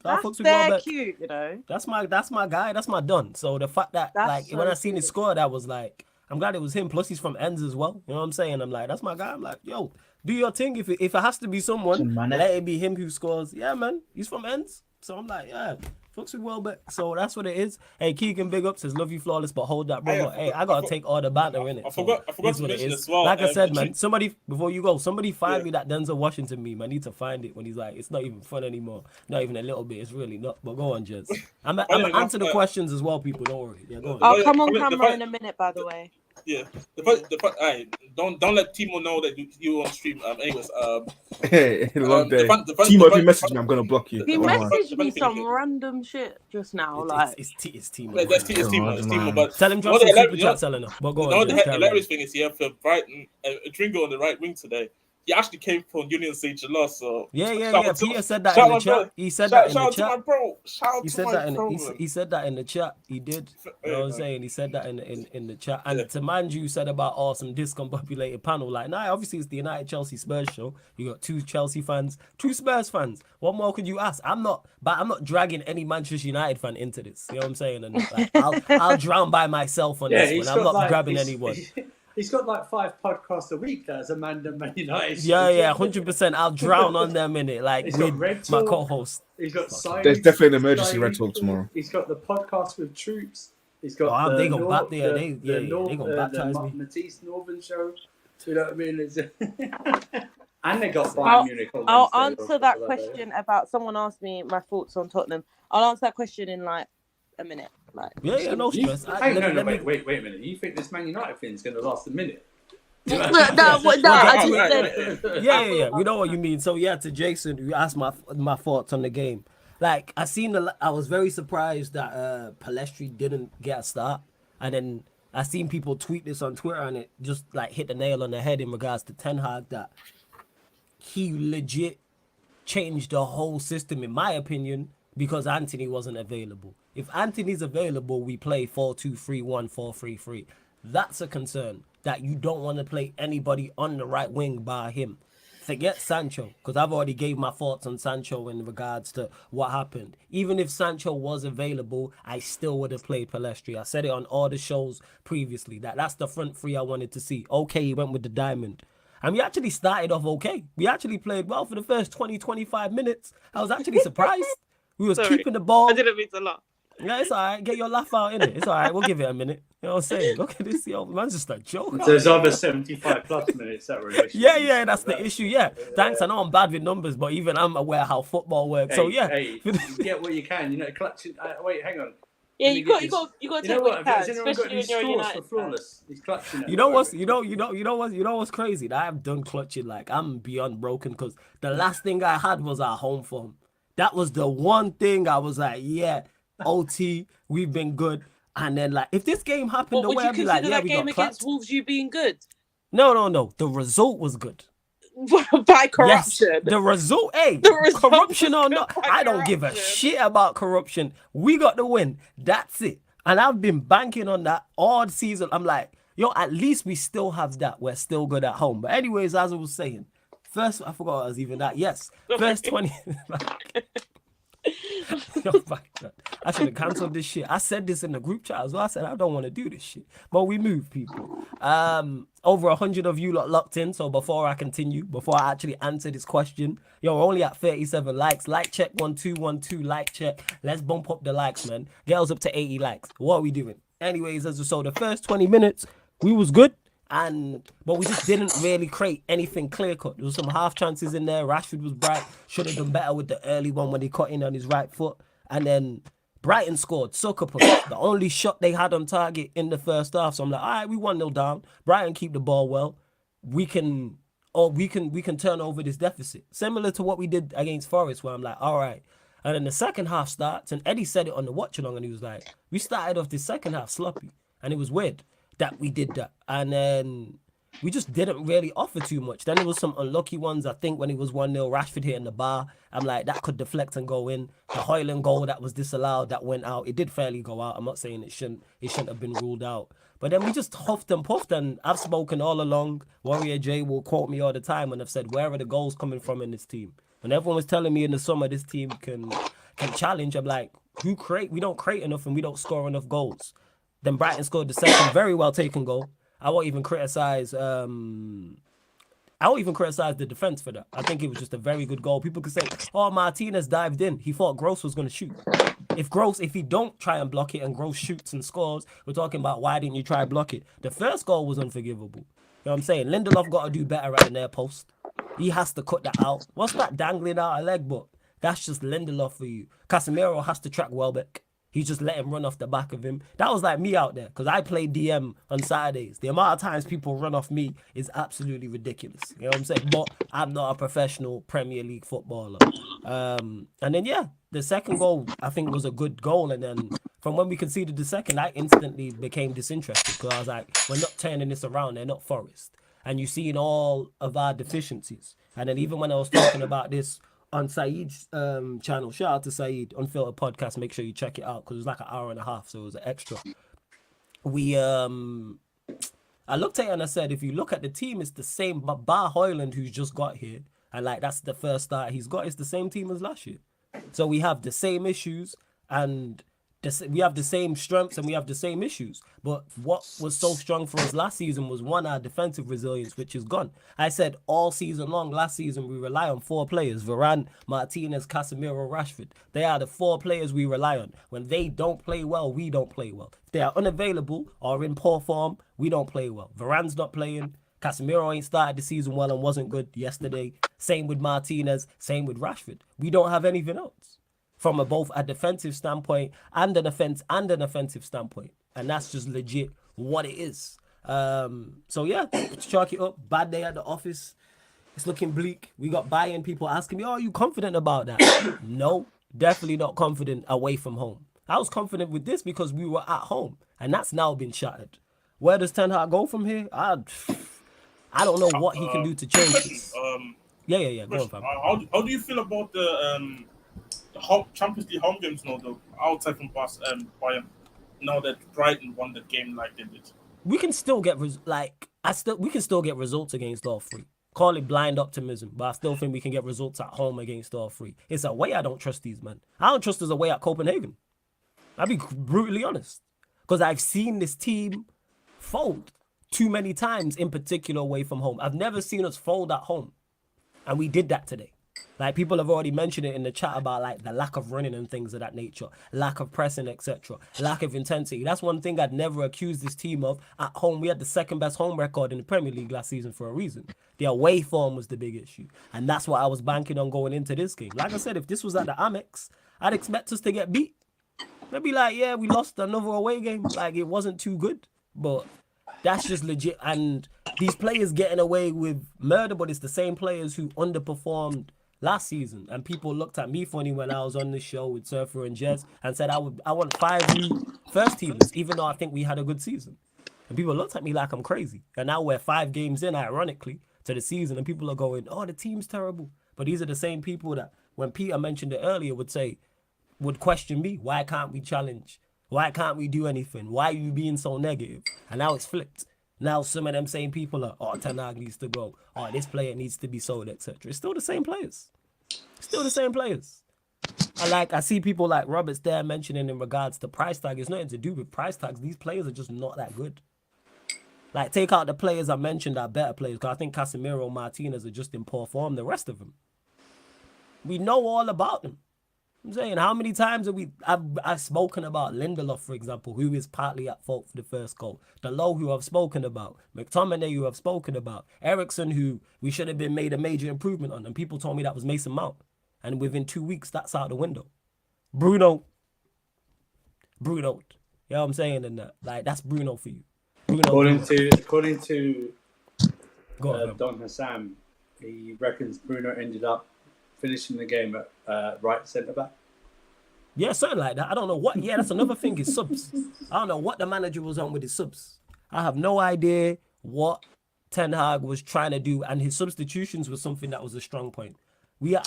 So I That's fucks with very Welbeck. cute, you know. That's my guy. That's my done. So the fact that That's like so when I seen his cute. score, that was like, I'm glad it was him. Plus he's from Ends as well. You know what I'm saying? I'm like, that's my guy. I'm like, yo, do your thing. If it has to be someone, let it be him who scores. Yeah, man. He's from Ends. So I'm like, yeah. Fucks with Welbeck. So that's what it is. Hey, Keegan, big up, says love you flawless, but hold that, brother. Hey, I gotta take all the banter in it. I forgot to mention as well. Like I said, man, somebody before you go, somebody find me that Denzel Washington meme. I need to find it when he's like, it's not even fun anymore. Not even a little bit. It's really not. But go on, Jez. I'm gonna answer the questions as well, people. Don't worry. Yeah, go on. I'll come on the camera in a minute, by the way. Yeah. Don't let Timo know that you on stream. Anyways, Hey, long day. Timo, Timo, if you message me, I'm gonna block you. He Come on. messaged me some random shit just now, like. It's Timo. It's Timo. But Tell him drop what some the super chat, Selena. But go you know on. the Jez, carry on. hilarious thing is here for Brighton, Dringo on the right wing today. he actually came from Union Saint-Gilloise. So Yeah. Peter said that shout in the my brother. chat. He said Shout, that in shout the out to my chat. bro. Shout out He to said my that in bro. he said that in the chat. He did. You know what I'm saying? He said that in the chat. And Yeah. to Manju said about some discombobulated panel. Like, nah, obviously it's the United Chelsea Spurs show. You got 2 Chelsea fans, 2 Spurs fans. What more could you ask? I'm not dragging any Manchester United fan into this. You know what I'm saying? And like, I'll drown by myself on this one. I'm not grabbing anyone. He's got like 5 podcasts a week. That's Amanda Man United. Yeah, 100%. I'll drown on them in it, like He's got with Red my Talk. co-host. He's got Science. There's definitely an emergency Red Talk tomorrow. He's got the podcast with Troops. He's got they gonna baptize me. Matisse Northern show. You know what I mean? And they got Bayern I'll, Munich on I'll Wednesday answer that question about someone asked me my thoughts on Tottenham. I'll answer that question in like a minute. Like, Yeah, no stress. Wait a minute. You think this Man United thing's going to last a minute? no, I just said. Yeah. We know what you mean. So yeah, to Jason, you asked my thoughts on the game. Like I was very surprised that Palestri didn't get a start, and then I seen people tweet this on Twitter, and it just like hit the nail on the head in regards to Ten Hag, that he legit changed the whole system, in my opinion, because Anthony wasn't available. If Anthony's available, we play 4-2-3-1, 4-3-3. That's a concern, that you don't want to play anybody on the right wing bar him. Forget Sancho, because I've already gave my thoughts on Sancho in regards to what happened. Even if Sancho was available, I still would have played Palestri. I said it on all the shows previously, that's the front three I wanted to see. Okay, he went with the diamond. And we actually started off okay. We actually played well for the first 20-25 minutes. I was actually surprised. We was keeping the ball. I didn't mean to laugh. Yeah, it's all right. Get your laugh out, innit? It's all right. We'll give it a minute. You know what I'm saying? Look at this. Yo, man's just a joke. There's other 75 plus minutes that were Yeah, that's the issue. Yeah. Thanks. I know I'm bad with numbers, but even I'm aware how football works. So, yeah. Hey, you get what you can. You know, clutching. Wait, hang on. Yeah, you got to take what you can, especially when you're United. Flawless. He's clutching. You know what's crazy? That I've done clutching. Like, I'm beyond broken, because the last thing I had was our home form. That was the one thing I was like, yeah, OT, we've been good. And then, like, if this game happened the way I'd be like, yeah, we got clapped. Would you consider that game against Wolves you being good? No. The result was good. By corruption. Yes, the result, corruption or not, I don't give a shit about corruption. We got the win. That's it. And I've been banking on that all season. I'm like, yo, at least we still have that. We're still good at home. But anyways, as I was saying, first, I forgot I was even that. Yes, first 20. Oh my God. I should have cancelled this shit. I said this in the group chat as well. I said I don't want to do this shit, but we move, people. Over 100 of you lot locked in. So before I continue, before I actually answer this question, yo, we're only at 37 likes. Like check 1212. Like check. Let's bump up the likes, man. Get us up to 80 likes. What are we doing? Anyways, so the first 20 minutes we was good. But we just didn't really create anything clear cut. There was some half chances in there. Rashford was bright. Should have done better with the early one when he cut in on his right foot. And then Brighton scored. Sucker punch. The only shot they had on target in the first half. So I'm like, all right, we 1-0 down. Brighton keep the ball well. We can turn over this deficit. Similar to what we did against Forest, where I'm like, all right. And then the second half starts, and Eddie said it on the watch along, and he was like, we started off the second half sloppy. And it was weird that we did that, and then we just didn't really offer too much. Then there was some unlucky ones. I think when it was 1-0, Rashford hitting the bar, I'm like, that could deflect and go in. The Højlund goal that was disallowed, that went out. It did fairly go out. I'm not saying it shouldn't have been ruled out. But then we just huffed and puffed, and I've spoken all along. Warrior J will quote me all the time, and I've said, where are the goals coming from in this team? When everyone was telling me in the summer this team can challenge, I'm like, we don't create enough and we don't score enough goals. Then Brighton scored the second very well taken goal. I won't even criticize the defense for that. I think it was just a very good goal. People could say, oh, Martinez dived in. He thought Gross was going to shoot. If he don't try and block it and Gross shoots and scores, we're talking about why didn't you try and block it? The first goal was unforgivable. You know what I'm saying? Lindelof got to do better at the near post. He has to cut that out. What's that dangling out a leg? But that's just Lindelof for you. Casemiro has to track Welbeck. He just let him run off the back of him. That was like me out there, because I play DM on Saturdays. The amount of times people run off me is absolutely ridiculous. You know what I'm saying? But I'm not a professional Premier League footballer. And then, yeah, the second goal, I think, was a good goal. And then from when we conceded the second, I instantly became disinterested, because I was like, we're not turning this around. They're not Forest. and you've seen all of our deficiencies. And then even when I was talking about this on Saeed's channel, shout out to Saeed, Unfiltered Podcast, make sure you check it out because it was like an hour and a half, so it was an extra. I looked at it and I said, if you look at the team, it's the same, but Bar Hoyland, who's just got here, and like that's the first start he's got, it's the same team as last year. So we have the same issues, and we have the same strengths, and we have the same issues. But what was so strong for us last season was, one, our defensive resilience, which is gone. I said all season long, last season, we rely on 4 players: Varane, Martinez, Casemiro, Rashford. They are the 4 players we rely on. When they don't play well, we don't play well. If they are unavailable or in poor form, we don't play well. Varane's not playing. Casemiro ain't started the season well and wasn't good yesterday. Same with Martinez. Same with Rashford. We don't have anything else from both a defensive standpoint and an offensive standpoint. And that's just legit what it is. So yeah, chalk it up. Bad day at the office. It's looking bleak. We got buy-in people asking me, oh, are you confident about that? No, definitely not confident away from home. I was confident with this because we were at home, and that's now been shattered. Where does Ten Hag go from here? I don't know what he can do to change this. Yeah. Go on, fam. How do you feel about the Champions League home games now, though, outside from Bayern? Now that Brighton won the game like they did, we can still get we can still get results against all 3. Call it blind optimism, but I still think we can get results at home against all 3. It's away I don't trust these men. I don't trust us away at Copenhagen. I'll be brutally honest, because I've seen this team fold too many times, in particular away from home. I've never seen us fold at home, and we did that today. Like, people have already mentioned it in the chat about like the lack of running and things of that nature, lack of pressing, etc., lack of intensity. That's one thing I'd never accused this team of. At home, we had the second best home record in the Premier League last season for a reason. The away form was the big issue, and that's what I was banking on going into this game. Like I said, if this was at the Amex, I'd expect us to get beat. Maybe like, yeah, we lost another away game. Like, it wasn't too good, but that's just legit. And these players getting away with murder, but it's the same players who underperformed last season. And people looked at me funny when I was on the show with Surfer and Jez and said I want 5 new first teamers, even though I think we had a good season. And people looked at me like I'm crazy. And now we're 5 games in, ironically, to the season, and people are going, oh, the team's terrible. But these are the same people that, when Peter mentioned it earlier, would question me. Why can't we challenge? Why can't we do anything? Why are you being so negative? And now it's flipped. Now some of them same people are, oh, Ten Hag needs to go. Oh, this player needs to be sold, etc. It's still the same players. Still the same players. I see people like Roberts there mentioning in regards to price tag. It's nothing to do with price tags. These players are just not that good. Like, take out the players I mentioned are better players, because I think Casemiro and Martinez are just in poor form. The rest of them, we know all about them. I'm saying, how many times have I've spoken about Lindelof, for example, who is partly at fault for the first goal. Lowe, who I've spoken about. McTominay, who I've spoken about. Ericsson, who we should have been made a major improvement on. And people told me that was Mason Mount. And within 2 weeks, that's out the window. Bruno. You know what I'm saying? And like, that's Bruno for you. According to Don Hassan, he reckons Bruno ended up finishing the game at right centre back. Yeah, something like that. I don't know what. Yeah, that's another thing, is subs. I don't know what the manager was on with his subs. I have no idea what Ten Hag was trying to do, and his substitutions was something that was a strong point.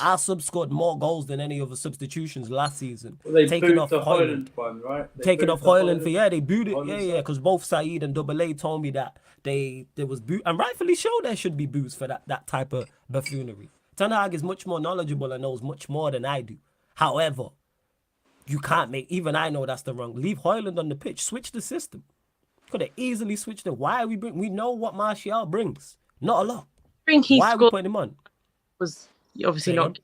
Our subs scored more goals than any other substitutions last season. Well, they taking off the Højlund one, right? Taking off Højlund for, they booed it. Yeah, because both Saeed and Double A told me that there was boot, and rightfully so, there should be boots for that type of buffoonery. Ten Hag is much more knowledgeable and knows much more than I do. However, you can't make, even I know that's the wrong. Leave Højlund on the pitch. Switch the system. Could have easily switched it. Why are we we know what Martial brings. Not a lot. Why are we putting him on? Was obviously not.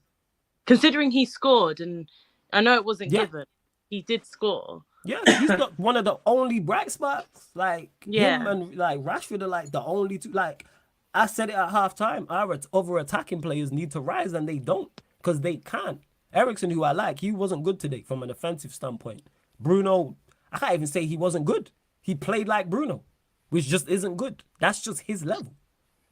Considering he scored, and I know it wasn't given, he did score. Yeah, he's got one of the only bright spots. Like, him and like Rashford are like the only two. Like, I said it at halftime. Our other attacking players need to rise, and they don't, because they can't. Ericsson, who I like, he wasn't good today from an offensive standpoint. Bruno, I can't even say he wasn't good. He played like Bruno, which just isn't good. That's just his level.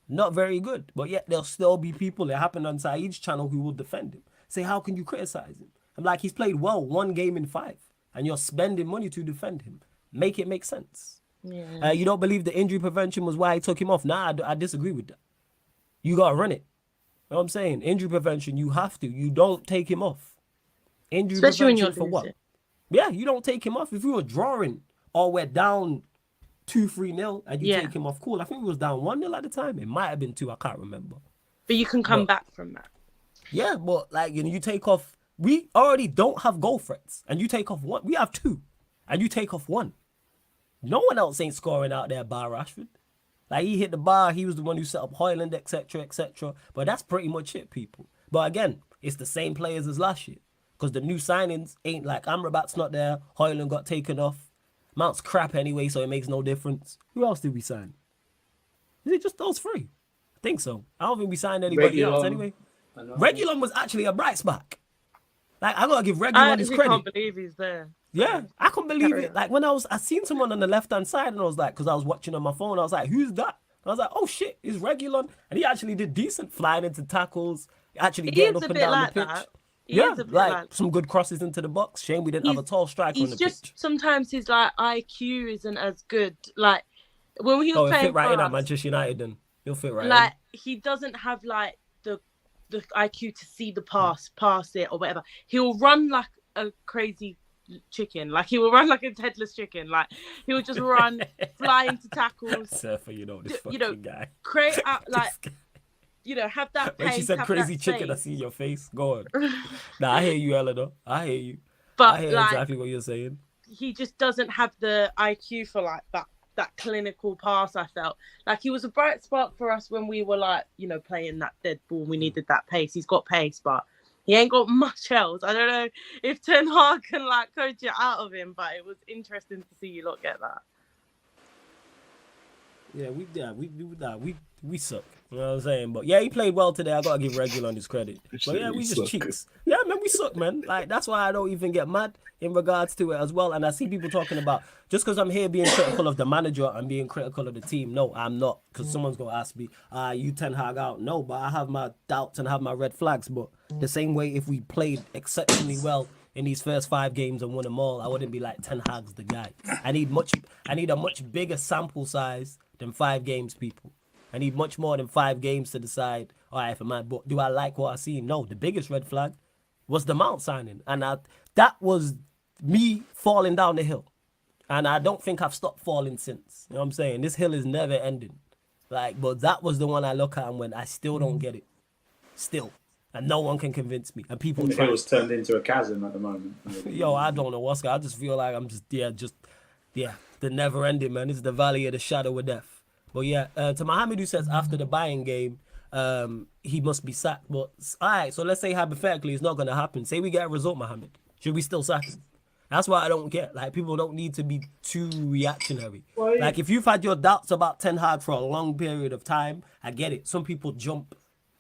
Not very good. But yet there'll still be people, it happened on Saeed's channel, who will defend him. Say, how can you criticize him? I'm like, he's played well 1 game in 5, and you're spending money to defend him. Make it make sense. Yeah. You don't believe the injury prevention was why he took him off? Nah, I disagree with that. You got to run it. You know what I'm saying? Injury prevention, you have to. You don't take him off. Injury Especially when prevention you're for what? losing. Yeah, you don't take him off. If we were drawing or we're down 2-3-0 and you Yeah. take him off, cool. I think we was down 1-0 at the time. It might have been 2. I can't remember. But you can come back from that. Yeah, but like, you know, you take off. We already don't have goal threats, and you take off 1. We have 2, and you take off 1. No one else ain't scoring out there by Rashford. Like, he hit the bar. He was the one who set up Højlund, etc., etc. But that's pretty much it, people. But again, it's the same players as last year. Because the new signings ain't like Amrabat's not there. Højlund got taken off. Mount's crap anyway, so it makes no difference. Who else did we sign? Is it just those 3? I think so. I don't think we signed anybody else anyway. Reguilon was actually a bright spot. Like, I gotta give Reguilon his credit. I can't believe he's there. Yeah, I couldn't believe it. Like, when I seen someone on the left-hand side, and I was like, because I was watching on my phone, I was like, who's that? And I was like, oh shit, it's Reguilon. And he actually did decent, flying into tackles, actually getting up and down the pitch. That. Yeah, like some good crosses into the box. Shame we didn't have a tall striker on the pitch. Sometimes his like IQ isn't as good. Like when he was he'll playing fit right for in us, at Manchester United then. He'll fit right like in. he doesn't have like the IQ to see the pass it or whatever. He'll run like a crazy chicken. Like he will run like a headless chicken. Like he will just run, fly into tackles. Surfer, this fucking guy. Create out like have that pace. When she said crazy chicken, I see your face. Go on. Nah, I hear you, Eleanor. I hear you. But I hear exactly what you're saying. He just doesn't have the IQ for like that clinical pass. I felt like he was a bright spark for us when we were like, playing that dead ball. We needed that pace. He's got pace, but he ain't got much else. I don't know if Ten Hag can like coach it out of him, but it was interesting to see you lot get that. Yeah, we suck. You know what I'm saying? But yeah, he played well today. I gotta give Reguilon his credit. But yeah, we just cheats. Yeah, man, we suck, man. Like, that's why I don't even get mad in regards to it as well. And I see people talking about, just because I'm here being critical of the manager and being critical of the team. No, I'm not. Because someone's gonna ask me, you Ten Hag out. No, but I have my doubts and have my red flags. But the same way, if we played exceptionally well in these first 5 games and won them all, I wouldn't be like, Ten Hag's the guy. I need a much bigger sample size than 5 games, people. I need much more than 5 games to decide, all right, but do I like what I see? No, the biggest red flag was the Mount signing. And that was me falling down the hill. And I don't think I've stopped falling since. You know what I'm saying? This hill is never ending. Like, but that was the one I look at and when I still don't get it. Still. And no one can convince me. And people the hill's turned into a chasm at the moment. Yo, I don't know what's going on. I just feel like I'm the never ending, man. It's the valley of the shadow of death. But yeah, to Mohamed, who says after the Bayern game, he must be sacked. But all right, so let's say hypothetically it's not going to happen. Say we get a result, Mohamed. Should we still sack him? That's why I don't get. Like, people don't need to be too reactionary. Well, like, if you've had your doubts about Ten Hag for a long period of time, I get it. Some people jump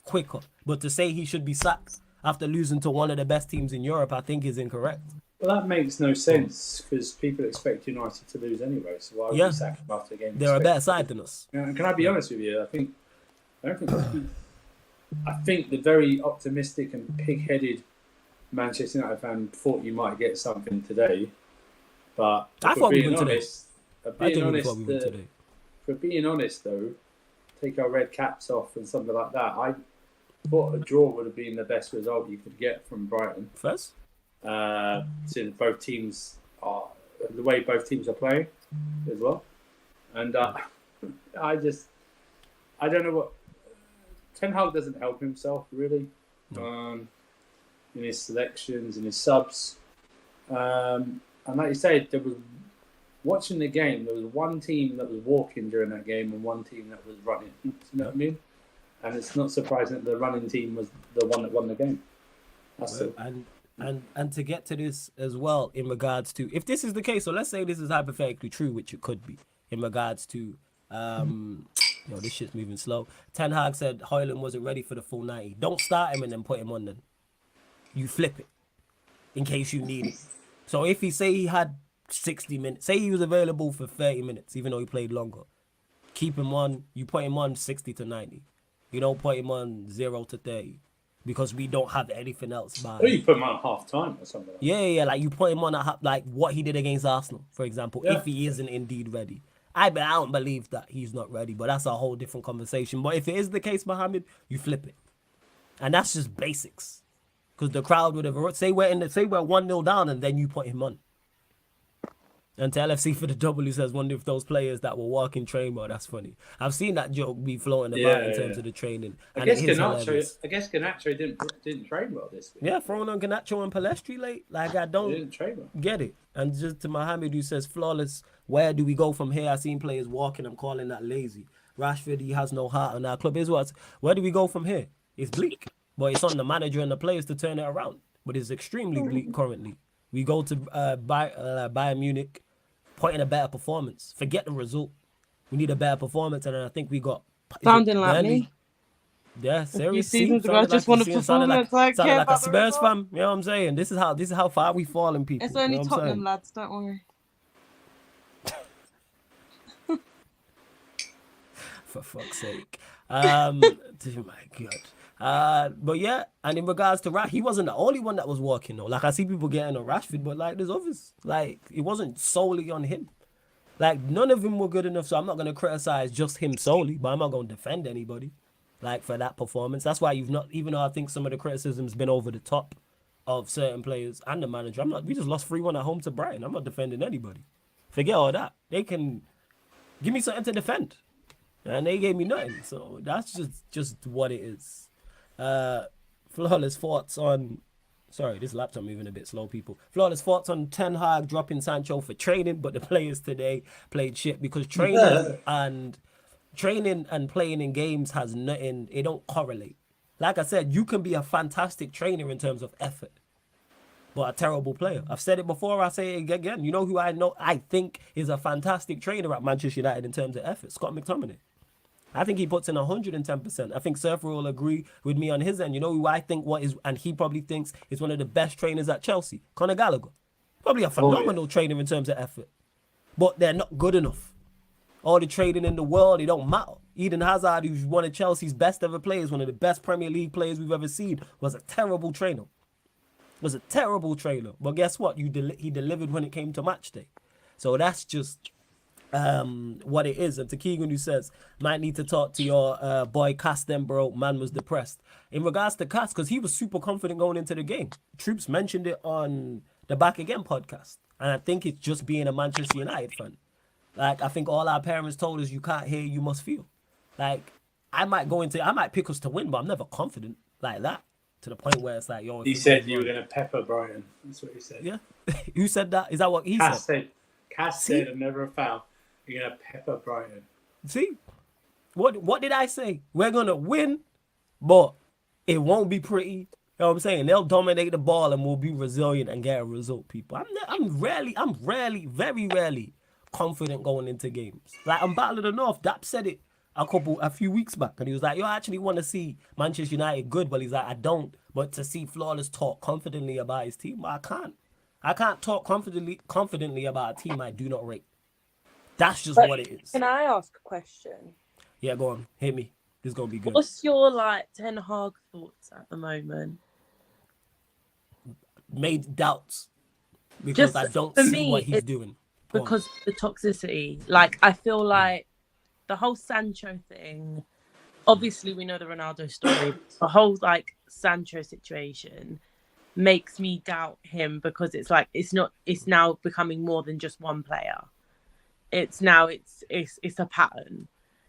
quicker. But to say he should be sacked after losing to one of the best teams in Europe, I think is incorrect. Well, that makes no sense because people expect United to lose anyway. So why would you sack them after the game? They're a better side than us. Can I be honest with you? I think the very optimistic and pig-headed Manchester United fan thought you might get something today. But I thought we won today. For being honest, though, take our red caps off and something like that, I thought a draw would have been the best result you could get from Brighton. First? Since both teams are the way both teams are playing as well, and I don't know what Ten Hag doesn't help himself really in his selections and his subs, and like you said, there was watching the game. There was one team that was walking during that game and one team that was running. You know what I mean? And it's not surprising that the running team was the one that won the game. That's it. And to get to this as well in regards to, if this is the case, so let's say this is hypothetically true, which it could be, in regards to, this shit's moving slow. Ten Hag said Højlund wasn't ready for the full 90. Don't start him and then put him on then. You flip it in case you need it. So if he had 60 minutes, say he was available for 30 minutes, even though he played longer, keep him on, you put him on 60 to 90. You don't put him on 0 to 30. Because we don't have anything else. Or you put him on half time or something. Yeah. Like you put him on like what he did against Arsenal, for example, if he isn't indeed ready. I don't believe that he's not ready, but that's a whole different conversation. But if it is the case, Mohammed, you flip it. And that's just basics. Because the crowd would have say we're 1-0 down and then you put him on. And to LFC for the W says, wonder if those players that were walking train well, that's funny. I've seen that joke be floating about in terms of the training. I guess Garnacho didn't train well this week. Yeah, throwing on Garnacho and Palestri late. Like, I don't He didn't train well. get it. And just to Mohammed, who says, flawless, where do we go from here? I've seen players walking. I'm calling that lazy. Rashford, he has no heart on our club. Is what? Where do we go from here? It's bleak. But it's on the manager and the players to turn it around. But it's extremely bleak currently. We go to Bayern Munich, put in a better performance. Forget the result. We need a better performance, and I think we got... Sounding like me. Yeah, A few seriously. seasons ago, I just want a performance. I Sounded care like a about the Spurs result. fan. You know what I'm saying? This is how far we fallen, people. It's only you know what I'm Tottenham saying? lads, don't worry. For fuck's sake. Oh my God. But yeah, and in regards to Rash, he wasn't the only one that was walking though. Like, I see people getting on Rashford, but like, there's others. Like, it wasn't solely on him. Like, none of them were good enough, so I'm not going to criticize just him solely, but I'm not going to defend anybody, like, for that performance. That's why even though I think some of the criticism's been over the top of certain players and the manager, we just lost 3-1 at home to Brighton. I'm not defending anybody. Forget all that. They can give me something to defend. And they gave me nothing. So that's just what it is. Flawless thoughts on... Sorry, this laptop moving a bit slow, people. Flawless thoughts on Ten Hag dropping Sancho for training, but the players today played shit because training and playing in games has nothing... It don't correlate. Like I said, you can be a fantastic trainer in terms of effort, but a terrible player. I've said it before, I say it again. You know who I think is a fantastic trainer at Manchester United in terms of effort? Scott McTominay. I think he puts in 110%. I think Surfer will agree with me on his end. You know who I think and he probably thinks is one of the best trainers at Chelsea? Conor Gallagher. Probably a phenomenal trainer in terms of effort. But they're not good enough. All the training in the world, it don't matter. Eden Hazard, who's one of Chelsea's best ever players, one of the best Premier League players we've ever seen, was a terrible trainer. But guess what? He delivered when it came to match day. So that's just what it is. And to Keegan, who says, might need to talk to your boy Cass then, bro. Man was depressed. In regards to Cass, because he was super confident going into the game. Troops mentioned it on the Back Again podcast. And I think it's just being a Manchester United fan. Like, I think all our parents told us, you can't hear, you must feel. Like, I might pick us to win, but I'm never confident like that. To the point where it's like, yo. He said you were going to pepper Brighton. That's what he said. Yeah. Who said that? Is that what he said? Cass said, I've never found you're going to pepper Brighton. See? What did I say? We're going to win, but it won't be pretty. You know what I'm saying? They'll dominate the ball and we'll be resilient and get a result, people. I'm very rarely confident going into games. Like, I'm Battle of the North. Dap said it a few weeks back, and he was like, yo, I actually want to see Manchester United good, but he's like, I don't. But to see Flawless talk confidently about his team, I can't talk confidently about a team I do not rate. That's just what it is. Can I ask a question? Yeah, go on. Hit me. This is going to be good. What's your, Ten Hag thoughts at the moment? Made doubts. Because Just I don't for see me, what he's doing. Go on. Because the toxicity. I feel like the whole Sancho thing, obviously we know the Ronaldo story. The whole Sancho situation makes me doubt him because it's now becoming more than just one player. It's a pattern.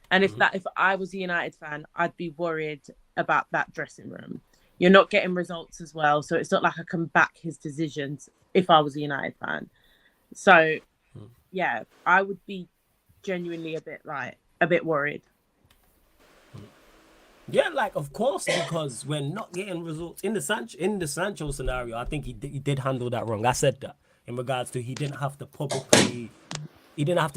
And if I was a United fan, I'd be worried about that dressing room. You're not getting results as well, so it's not like I can back his decisions if I was a United fan. So yeah, I would be genuinely a bit worried. Yeah, of course, because we're not getting results in the Sancho scenario. I think he did handle that wrong. I said that in regards to he didn't have to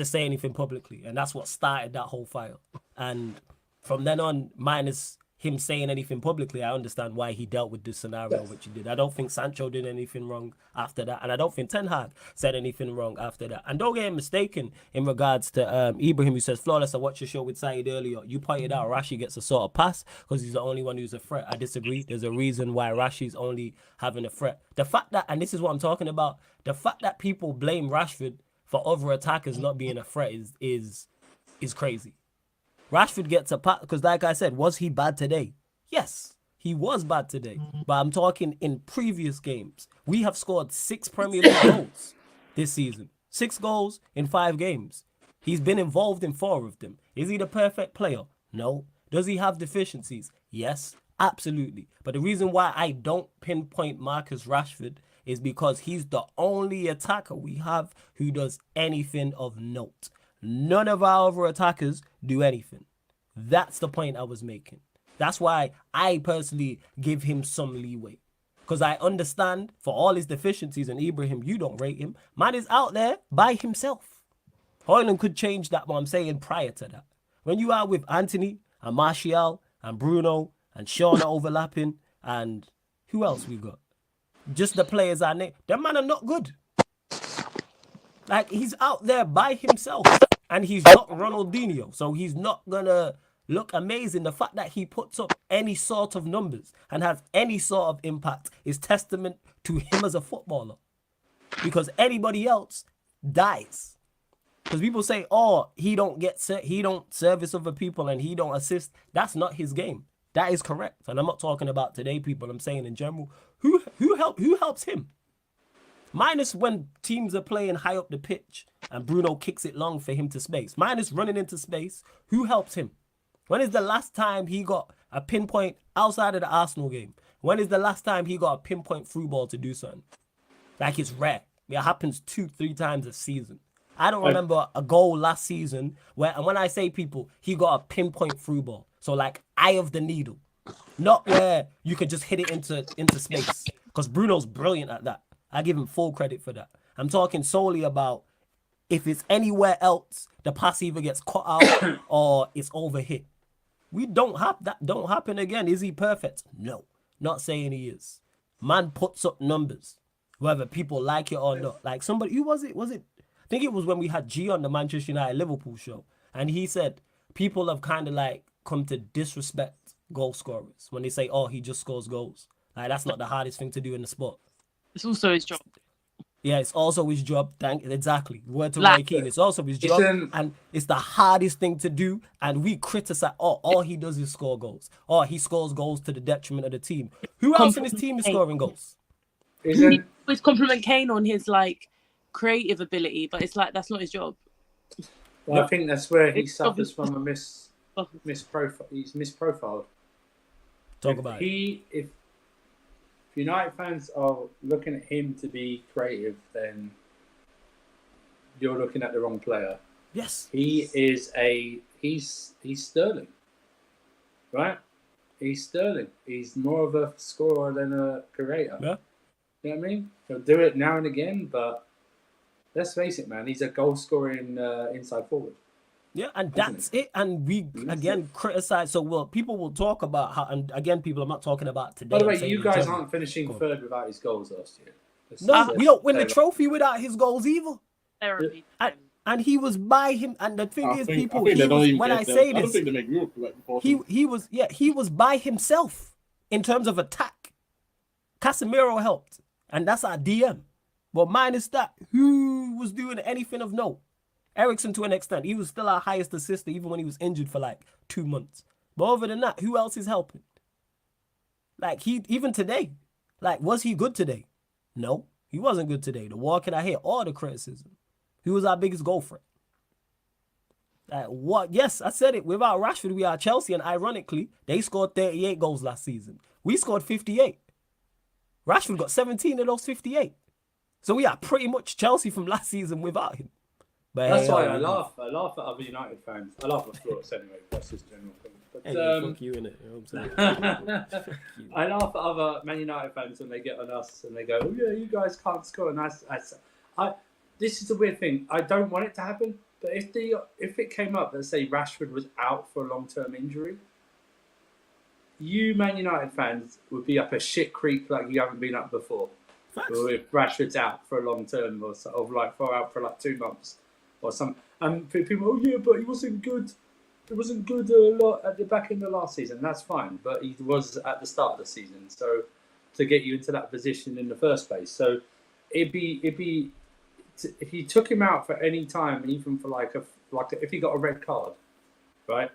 say anything publicly, and that's what started that whole fire. And from then on, minus him saying anything publicly, I understand why he dealt with this scenario, which he did. I don't think Sancho did anything wrong after that, and I don't think Ten Hag said anything wrong after that. And don't get mistaken in regards to Ibrahim, who says, Flawless, I watched your show with Saeed earlier. You pointed out Rashi gets a sort of pass because he's the only one who's a threat. I disagree. There's a reason why Rashi's only having a threat. The fact that, and this is what I'm talking about, the fact that people blame Rashford for other attackers not being a threat is crazy. Rashford gets a pass because, like I said, was he bad today? Yes, he was bad today. But I'm talking in previous games. We have scored 6 Premier League goals this season. 6 goals in 5 games. He's been involved in 4 of them. Is he the perfect player? No. Does he have deficiencies? Yes, absolutely. But the reason why I don't pinpoint Marcus Rashford is because he's the only attacker we have who does anything of note. None of our other attackers do anything. That's the point I was making. That's why I personally give him some leeway. Because I understand for all his deficiencies, and Ibrahim, you don't rate him. Man is out there by himself. Højlund could change that, but I'm saying prior to that. When you are with Anthony and Martial and Bruno and Shauna overlapping and who else we got? Just the players I name. Them man are not good. Like, he's out there by himself. And he's not Ronaldinho. So he's not going to look amazing. The fact that he puts up any sort of numbers and has any sort of impact is testament to him as a footballer. Because anybody else dies. Because people say, oh, he don't service other people and he don't assist. That's not his game. That is correct. And I'm not talking about today people. I'm saying in general. Who helps him? Minus when teams are playing high up the pitch and Bruno kicks it long for him to space. Minus running into space. Who helps him? When is the last time he got a pinpoint outside of the Arsenal game? When is the last time he got a pinpoint through ball to do something? Like, it's rare. It happens 2-3 times a season. I don't remember a goal last season where, and when I say people, he got a pinpoint through ball. So like eye of the needle. Not where you could just hit it into space. Because Bruno's brilliant at that. I give him full credit for that. I'm talking solely about if it's anywhere else, the pass either gets cut out or it's overhit. We don't have that. Don't happen again. Is he perfect? No. Not saying he is. Man puts up numbers, whether people like it or not. Like somebody, who was it? I think it was when we had G on the Manchester United Liverpool show, and he said people have kind of like come to disrespect goal scorers when they say, "Oh, he just scores goals." Like, that's not the hardest thing to do in the sport. It's also his job. Yeah, it's also his job. Exactly. Word to Roy Keane. It's also his job, and it's the hardest thing to do. And we criticize. Oh, all he does is score goals. Oh, he scores goals to the detriment of the team. Who else in his team is scoring goals? Isn't Always compliment Kane on his like creative ability, but it's like that's not his job. well, I think that's where he suffers from a misprofile. He's misprofiled. Talk about it. If United fans are looking at him to be creative, then you're looking at the wrong player. Yes. He's sterling, right? He's sterling. He's more of a scorer than a creator. Yeah. You know what I mean? He'll do it now and again, but let's face it, man. He's a goal-scoring inside forward. Yeah, and that's it. And we again criticize. So people will talk about how. And again, people, I'm not talking about today. By the way, you guys aren't finishing third without his goals last year. No, we don't win the trophy without his goals either. Therapy. And he was by him. And the thing is, people, I don't this, think they make Europe like before. he was by himself in terms of attack. Casemiro helped, and that's our DM. But minus that, who was doing anything of note? Eriksen, to an extent, he was still our highest assister even when he was injured for like 2 months. But other than that, who else is helping? Like, even today, like, was he good today? No, he wasn't good today. The war can I hear all the criticism. Who was our biggest goal threat? Like, what? Yes, I said it. Without Rashford, we are Chelsea, and ironically, they scored 38 goals last season. We scored 58. Rashford got 17 of those 58. So we are pretty much Chelsea from last season without him. But that's why I laugh. I laugh at other United fans. I laugh at Flores anyway. That's his general thing. But, fuck you, innit? You know what I'm saying? I laugh at other Man United fans when they get on us and they go, "Oh yeah, you guys can't score." And this is the weird thing. I don't want it to happen, but if it came up, let's say Rashford was out for a long-term injury, you Man United fans would be up a shit creek like you haven't been up before. Or if Rashford's out for a long term or sort of like out for like 2 months. Or some, and people, oh yeah, but he wasn't good. It wasn't good a lot at the back end of last season. That's fine, but he was at the start of the season. So to get you into that position in the first place, so it'd be if you took him out for any time, even for if he got a red card, right?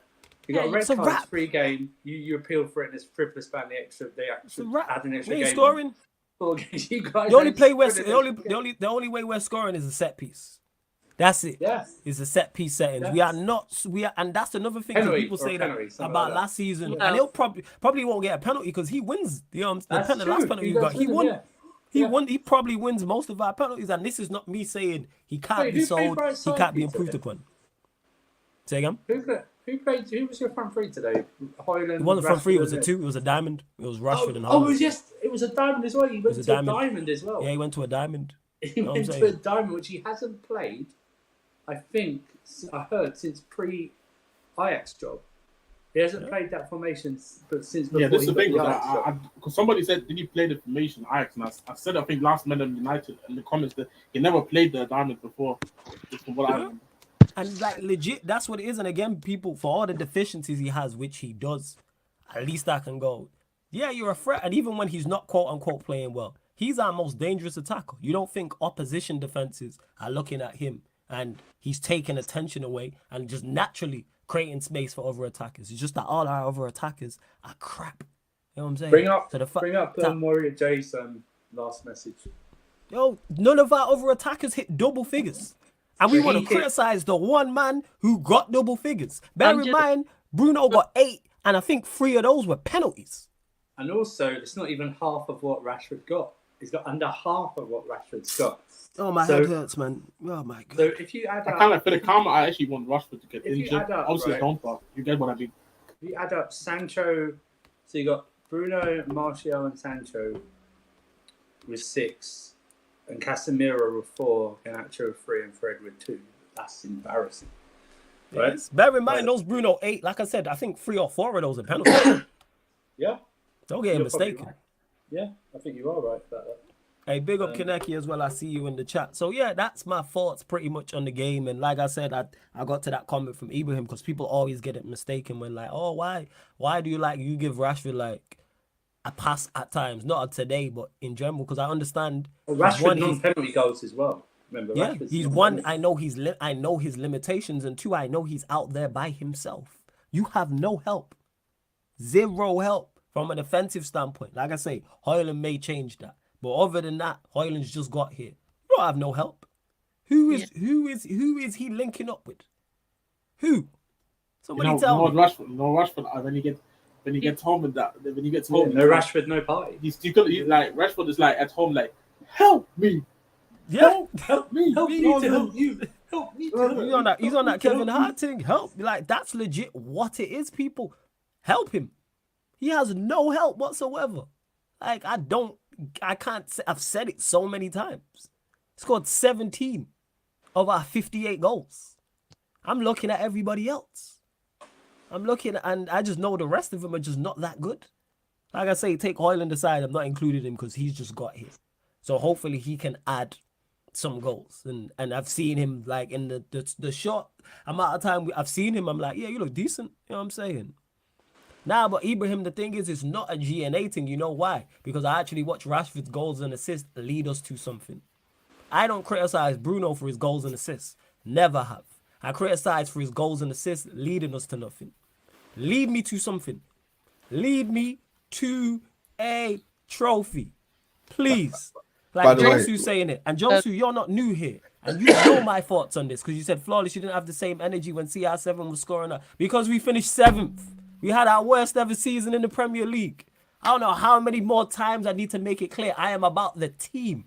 You got a red card, it's free game. You appeal for it, and it's frivolous ban the extra. They actually add an extra game. Scoring. You guys The only play the only way we're scoring is a set piece. That's it. Yeah. It's a set piece settings. Yes. And that's another thing Penalty, that people say about like last season. Yeah. And he'll probably won't get a penalty because he wins. The last penalty he got. He won. He won. He probably wins most of our penalties. And this is not me saying he can't be sold. He can't be improved upon. Say again. Who played? Who was your front three today? Hoyland. It wasn't front three. It was a two. It was a diamond. It was Rashford and Hoyland. Hoyland. It was a diamond as well. He went to a diamond as well. Yeah, he went to a diamond. He went to a diamond, which he hasn't played. I think I heard since pre-Ajax job. He hasn't played that formation since before. Yeah, this is the thing. Because Somebody said, did he play the formation Ajax? And I said, I think last Man United in the comments that he never played the diamond before. Just from what I remember. And like legit, that's what it is. And again, people, for all the deficiencies he has, which he does, at least I can go, yeah, you're a threat. And even when he's not quote unquote playing well, he's our most dangerous attacker. You don't think opposition defenses are looking at him and he's taking attention away and just naturally creating space for other attackers. It's just that all our other attackers are crap. You know what I'm saying? Bring up Warrior Jason last message. Yo, none of our other attackers hit double figures. And we want to criticize the one man who got double figures. Bear in mind, Bruno got 8, and I think 3 of those were penalties. And also, it's not even half of what Rashford got. He's got under half of what Rashford's got. Oh, my head hurts, man. Oh, my God. So if you add up... For the karma, I actually want Rashford to get injured. Obviously, right, don't, but you get what I mean. If you add up Sancho... So you got Bruno, Martial and Sancho with 6. And Casemiro with 4, Garnacho with 3, and Fred with 2. That's embarrassing. Right? Yes. Bear in mind, those Bruno 8, like I said, I think 3 or 4 of those are penalties. Yeah. Don't get mistaken. Right. Yeah, I think you are right about that. Hey, big up Kaneki as well. I see you in the chat. So, yeah, that's my thoughts pretty much on the game. And like I said, I got to that comment from Ibrahim because people always get it mistaken when like, oh, why do you give Rashford like a pass at times? Not today, but in general, because I understand. Well, Rashford won penalty goals as well. Remember, yeah, he's one. I know his limitations, and 2, I know he's out there by himself. You have no help, 0 help from an offensive standpoint. Like I say, Hoyland may change that, but other than that, Hoyland's just got here. You don't have no help. Who is he linking up with? Who? Somebody tell me. Rashford. When he gets home and that, when he gets home, no Rashford, no party. He's like Rashford is like at home, like help me, help me to help you, help me. He's on that Kevin Hart thing. Help, like that's legit what it is. People, help him. He has no help whatsoever. Like I can't say, I've said it so many times. Scored 17 of our 58 goals. I'm looking at everybody else. And I just know the rest of them are just not that good. Like I say, take Hoyland aside, I'm not including him because he's just got here. So hopefully he can add some goals. And I've seen him like in the short amount of time I've seen him, I'm like, yeah, you look decent. You know what I'm saying? Nah, but Ibrahim, the thing is, it's not a GNA thing. You know why? Because I actually watch Rashford's goals and assists lead us to something. I don't criticize Bruno for his goals and assists. Never have. I criticize for his goals and assists leading us to nothing. Lead me to something. Lead me to a trophy. Please. Like Josu saying it. And Josu, you're not new here. And you know my thoughts on this. Because you said Flawless, you didn't have the same energy when CR7 was scoring up. Because we finished 7th. We had our worst ever season in the Premier League. I don't know how many more times I need to make it clear. I am about the team.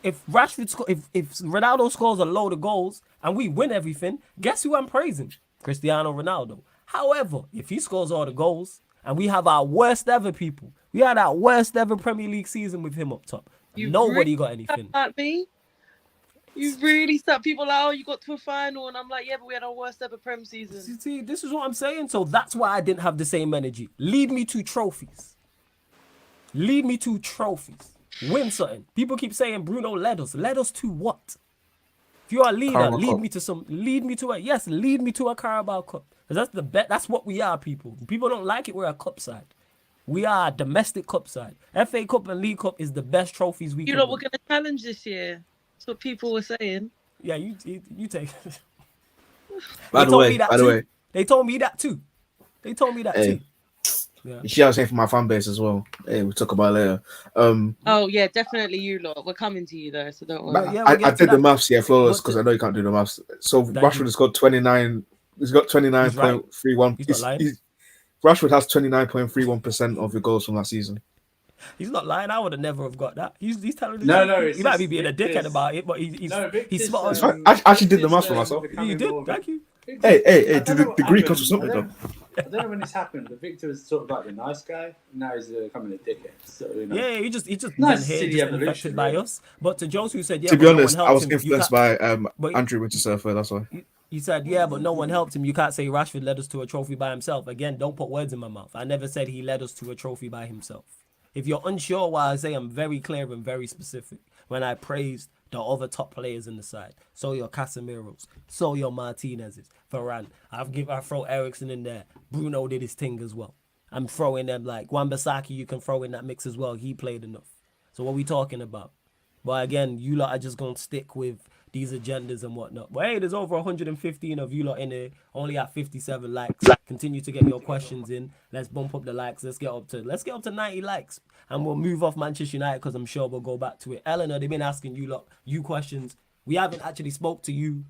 If Ronaldo scores a load of goals and we win everything, guess who I'm praising? Cristiano Ronaldo. However, if he scores all the goals and we have our worst ever people, we had our worst ever Premier League season with him up top. Nobody got anything. At me? You really start people out. Oh, you got to a final, and I'm like, yeah, but we had our worst ever Prem season. See, this is what I'm saying. So that's why I didn't have the same energy. Lead me to trophies. Lead me to trophies. Win something. People keep saying Bruno led us. Led us to what? If you're a leader, lead me to a Carabao Cup. Because that's the bet. That's what we are, people. People don't like it. We're a cup side. We are a domestic cup side. FA Cup and League Cup is the best trophies we can You know, win. we're going to challenge this year. That's what people were saying. Yeah, you take. By the way, They told me that too. They told me that hey, too. Yeah. you shout out for my fan base as well. Hey, we'll talk about it later. Oh yeah, definitely you lot. We're coming to you though, so don't worry. Yeah, I we'll get to did the that. maths, yeah, flawless, But because I know you can't do the maths. So Thank Rashford you. has got 29. He's got 29.31. He's not lying. Rashford has 29.31% of the goals from last season. He's not lying. I would have never have got that. He's telling the No, truth. it's He might be just being a dickhead Victor's- about it, but he's Victor's, smart. It's fine. I actually did the maths for Victor's, myself. You did. Thank you. Hey, I did don't the know what degree happened. cost for something I though? don't know when this happened, but Victor was sort of like the nice guy. Now he's becoming a dickhead. So, you know. Yeah, he just Nice been to here, see the just evolution, infected by really. us. But to Jones, who said, yeah, To but be no one honest, helped I was him. You influenced can't- by but Andrew Wintersurfer. That's why. he said, yeah, but no one helped him. You can't say Rashford led us to a trophy by himself. Again, don't put words in my mouth. I never said he led us to a trophy by himself. If you're unsure why I say, I'm very clear and very specific when I praised the other top players in the side. So your Casemiro's, so your Martinez's, Varane. I throw Eriksen in there. Bruno did his thing as well. I'm throwing them like Wan-Bissaka, you can throw in that mix as well. He played enough. So what we talking about? But again, you lot are just going to stick with these agendas and whatnot. But hey, there's over 115 of you lot in there, only at 57 likes. Continue to get your questions in. Let's bump up the likes. Let's get up to 90 likes. And we'll move off Manchester United because I'm sure we'll go back to it. Eleanor, they've been asking you lot questions. We haven't actually spoke to you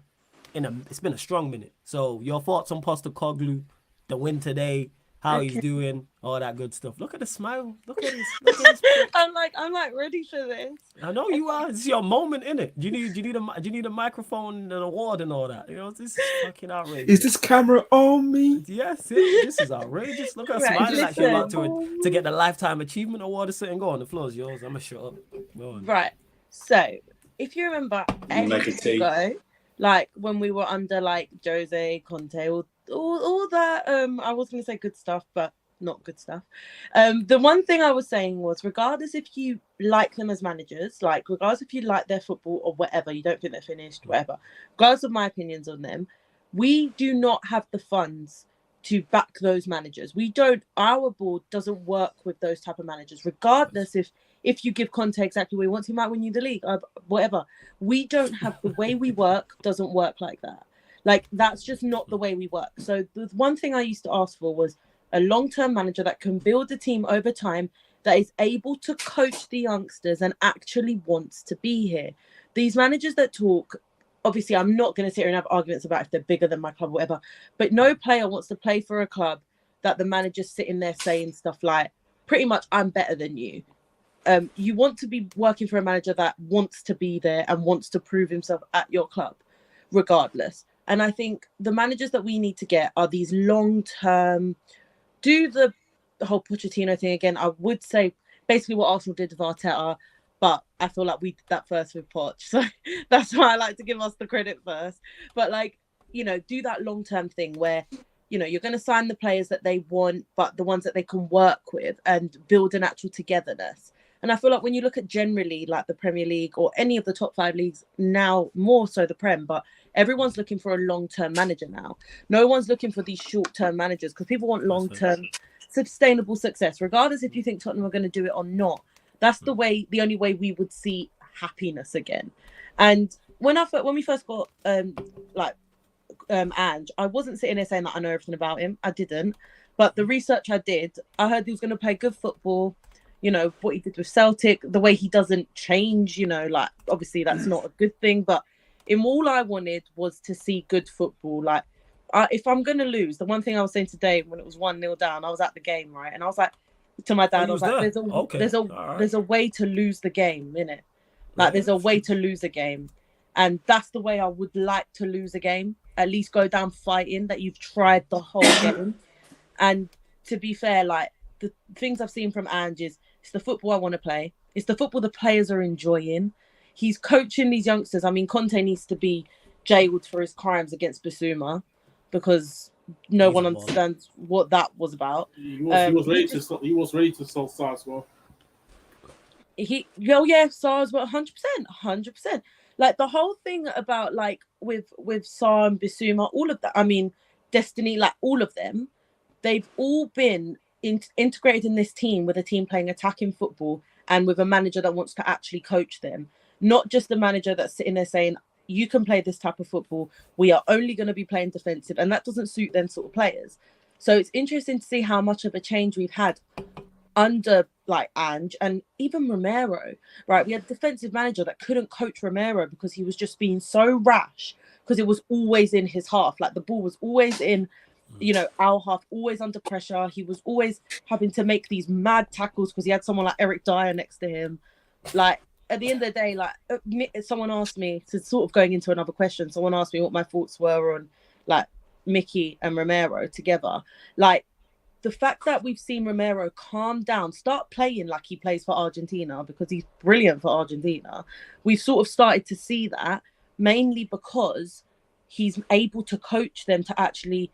it's been a strong minute. So your thoughts on Postecoglou, the win today, how he's doing, all that good stuff. Look at the smile. Look at his. I'm like ready for this. I know you are. It's your moment, innit? You need a microphone and an award and all that. You know, this is fucking outrageous. Is this camera on me? Yes, this is outrageous. Look at her Right, smiling like she's about listen. to get the Lifetime Achievement Award or something. Go on, the floor's yours. I'm gonna shut up. Go on. Right. So if you remember Make a ages tea. ago, like when we were under like Jose, Conte, all that I was gonna say good stuff, but not good stuff. The one thing I was saying was, regardless if you like them as managers, like regardless if you like their football or whatever, you don't think they're finished, whatever, regardless of my opinions on them, we do not have the funds to back those managers. Our board doesn't work with those type of managers, regardless if you give Conte exactly what he wants, he might win you the league, whatever. We don't have, the way we work doesn't work like that. Like, that's just not the way we work. So the one thing I used to ask for was a long-term manager that can build a team over time, that is able to coach the youngsters and actually wants to be here. These managers that talk, obviously I'm not going to sit here and have arguments about if they're bigger than my club or whatever, but no player wants to play for a club that the manager's sitting there saying stuff like, pretty much, I'm better than you. You want to be working for a manager that wants to be there and wants to prove himself at your club, regardless. And I think the managers that we need to get are these long-term, do the whole Pochettino thing again. I would say basically what Arsenal did with Arteta, but I feel like we did that first with Poch. So that's why I like to give us the credit first. But like, you know, do that long-term thing where, you know, you're going to sign the players that they want, but the ones that they can work with and build an actual togetherness. And I feel like when you look at generally like the Premier League or any of the top 5 leagues now, more so the Prem, but everyone's looking for a long-term manager now. No one's looking for these short-term managers because people want long-term sustainable success, regardless if you think Tottenham are going to do it or not. That's the only way we would see happiness again. And when we first got Ange, I wasn't sitting there saying that I know everything about him. I didn't. But the research I did, I heard he was going to play good football. You know, what he did with Celtic, the way he doesn't change, you know, like, obviously that's not a good thing. But all I wanted was to see good football. Like, if I'm going to lose, the one thing I was saying today when it was 1-0 down, I was at the game, right? And I was like, to my dad, I was like, there's a way to lose the game, innit? Like, there's a way to lose a game. And that's the way I would like to lose a game. At least go down fighting, that you've tried the whole game. And to be fair, like, the things I've seen from Ange is, it's the football I want to play. It's the football the players are enjoying. He's coaching these youngsters. I mean, Conte needs to be jailed for his crimes against Basuma because no one understands what that was about. He was ready to sell Sarr as well. Sarr's 100%. Like, the whole thing about, like, with Sarr and Basuma, all of that, I mean, Destiny, like, all of them, they've all been integrated in this team, with a team playing attacking football and with a manager that wants to actually coach them. not just the manager that's sitting there saying, you can play this type of football. We are only going to be playing defensive. And that doesn't suit them sort of players. So it's interesting to see how much of a change we've had under like Ange and even Romero, right? We had a defensive manager that couldn't coach Romero because he was just being so rash, because it was always in his half. Like the ball was always in, you know, our half, always under pressure. He was always having to make these mad tackles because he had someone like Eric Dyer next to him. Like at the end of the day, like someone asked me, to sort of going into another question, someone asked me what my thoughts were on like Mickey and Romero together. Like, the fact that we've seen Romero calm down, start playing like he plays for Argentina, because he's brilliant for Argentina. We've sort of started to see that mainly because he's able to coach them to actually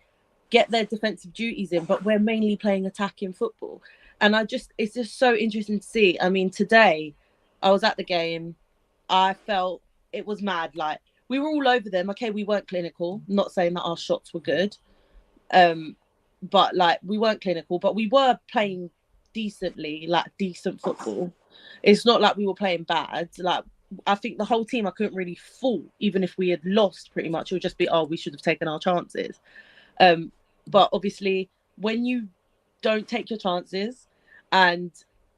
get their defensive duties in, but we're mainly playing attacking football. And it's just so interesting to see. I mean, today I was at the game. I felt it was mad. Like, we were all over them. Okay, we weren't clinical. I'm not saying that our shots were good. But like, we weren't clinical, but we were playing decently, like decent football. It's not like we were playing bad. Like, I think the whole team, I couldn't really fault, even if we had lost pretty much. It would just be, oh, we should have taken our chances. But obviously, when you don't take your chances and,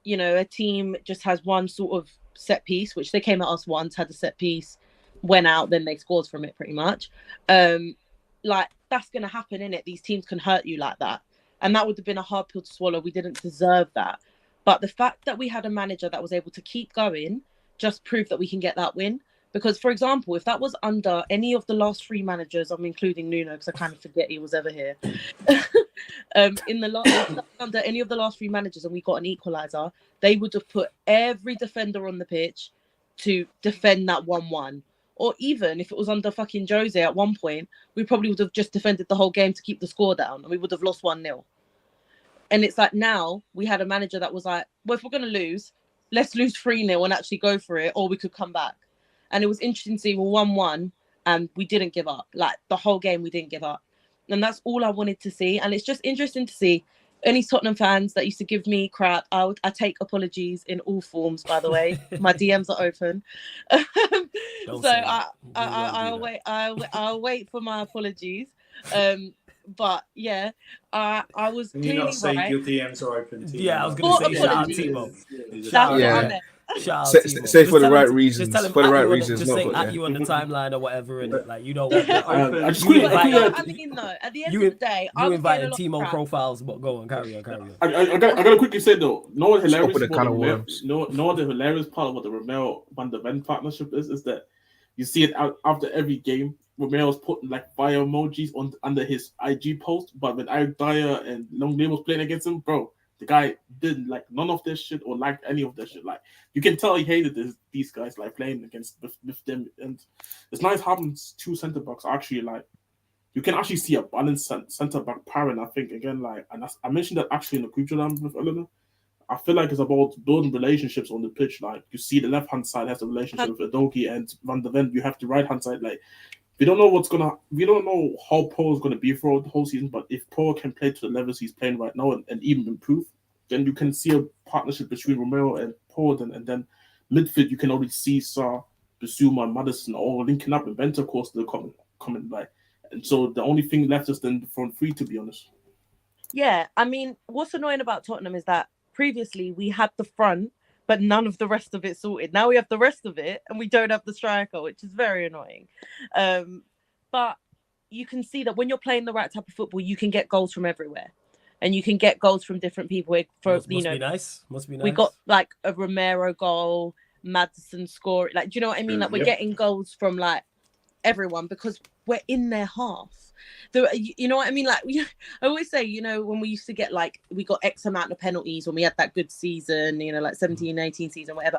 you know, a team just has one sort of set piece, which they came at us once, had a set piece, went out, then they scored from it pretty much. Like, that's going to happen, innit? These teams can hurt you like that. And that would have been a hard pill to swallow. We didn't deserve that. But the fact that we had a manager that was able to keep going just proved that we can get that win. Because, for example, if that was under any of the last three managers, I'm including Nuno because I kind of forget he was ever here. Under any of the last three managers and we got an equaliser, they would have put every defender on the pitch to defend that 1-1. Or even if it was under fucking Jose at one point, we probably would have just defended the whole game to keep the score down and we would have lost 1-0. And it's like, now we had a manager that was like, well, if we're going to lose, let's lose 3-0 and actually go for it, or we could come back. And it was interesting to see, well, 1-1, and we didn't give up. Like, the whole game, we didn't give up. And that's all I wanted to see. And it's just interesting to see any Tottenham fans that used to give me crap. I take apologies in all forms, by the way. My DMs are open. So I'll wait for my apologies. But yeah, I was Can you clearly not say right. your DMs are open to you? Yeah, I was going to say, shout out apologies. Timo. That's Shout what Yeah. I meant. Shout out Say Timo. for Just the tell right him- reasons. Just tell him For the at right you on reasons, Just not say for- at yeah. you on the timeline or whatever, and like, you know, Open. I just You quickly, invite- I mean, though, at the end of the day, I you was getting a invited lot of Timo crap. profiles, but go on, carry on. I gotta quickly say though, no one Just hilarious open a about can the of Romero, worms. no the hilarious part of what the Romero Van de Ven partnership is that you see it out after every game. Romero's putting like fire emojis on under his IG post, but when Eric Dyer and Longley was playing against him, bro, the guy didn't like none of this shit or like any of that shit. Like, you can tell he hated these guys like playing against with them. And it's nice having two centre backs actually, like, you can actually see a balanced centre back pairing. I think again, like, and I mentioned that actually in the group chat with Eleanor. I feel like it's about building relationships on the pitch. Like, you see the left hand side has a relationship with Adogi and Van de Ven. You have the right hand side. Like, we don't know how Paul is gonna be for the whole season. But if Paul can play to the levels he's playing right now and even improve, then you can see a partnership between Romero and Paul. And then midfield, you can already see Sarr, Bissouma, and Maddison all linking up, and Benta, of course, they're coming like. And so the only thing left is then the front three, to be honest. Yeah, I mean, what's annoying about Tottenham is that previously we had the front, but none of the rest of it sorted. Now we have the rest of it, and we don't have the striker, which is very annoying. But you can see that when you're playing the right type of football, you can get goals from everywhere, and you can get goals from different people. must be nice. Must be nice. We got like a Romero goal, Maddison score. Like, do you know what I mean? Like, we're getting goals from like everyone because we're in their half. You know what I mean? Like, I always say, you know, when we used to get like, we got X amount of penalties when we had that good season, you know, like 17, 18 season, whatever.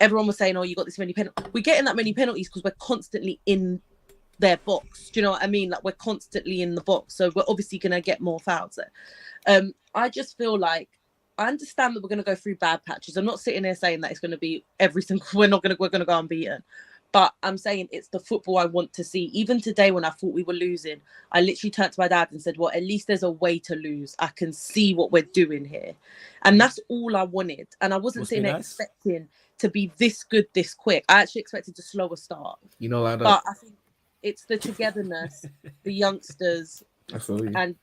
Everyone was saying, oh, you got this many penalties. We're getting that many penalties because we're constantly in their box. Do you know what I mean? Like, we're constantly in the box. So we're obviously going to get more fouls there. I just feel like, I understand that we're going to go through bad patches. I'm not sitting there saying that it's going to be every single, we're going to go unbeaten. But I'm saying it's the football I want to see. Even today, when I thought we were losing, I literally turned to my dad and said, well, at least there's a way to lose. I can see what we're doing here. And that's all I wanted. And I wasn't sitting there expecting to be this good this quick. I actually expected a slower start. You know, like that. But I think it's the togetherness, the youngsters, I feel you. and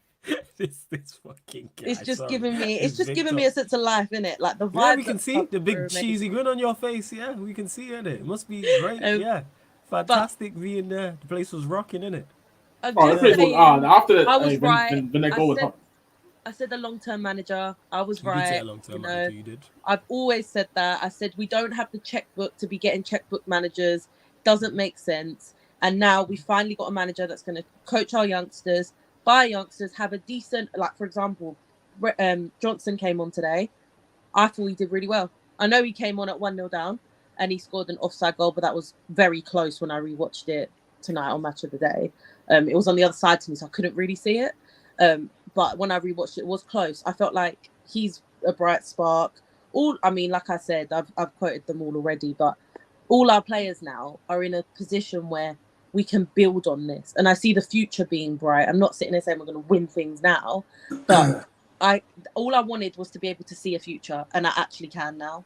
this fucking guy. it's just sorry. giving me Victor. a sense of life, innit? Like the vibe. Yeah, we can see the big cheesy grin on your face. Yeah, we can see it. It must be great. Yeah, fantastic being there. The place was rocking, innit? The place was after I was right. When they go with I said the long-term manager. I was You right. did say a long-term manager. You did. I've always said that. I said we don't have the checkbook to be getting checkbook managers. Doesn't make sense. And now we finally got a manager that's going to coach our youngsters, buy youngsters, have a decent, like for example, Johnson came on today. I thought he did really well. I know he came on at 1-0 down and he scored an offside goal, but that was very close when I rewatched it tonight on Match of the Day. It was on the other side to me, so I couldn't really see it. But when I rewatched it, it was close. I felt like he's a bright spark. Like I said, I've quoted them all already, but all our players now are in a position where we can build on this. And I see the future being bright. I'm not sitting there saying we're going to win things now, but all I wanted was to be able to see a future, and I actually can now.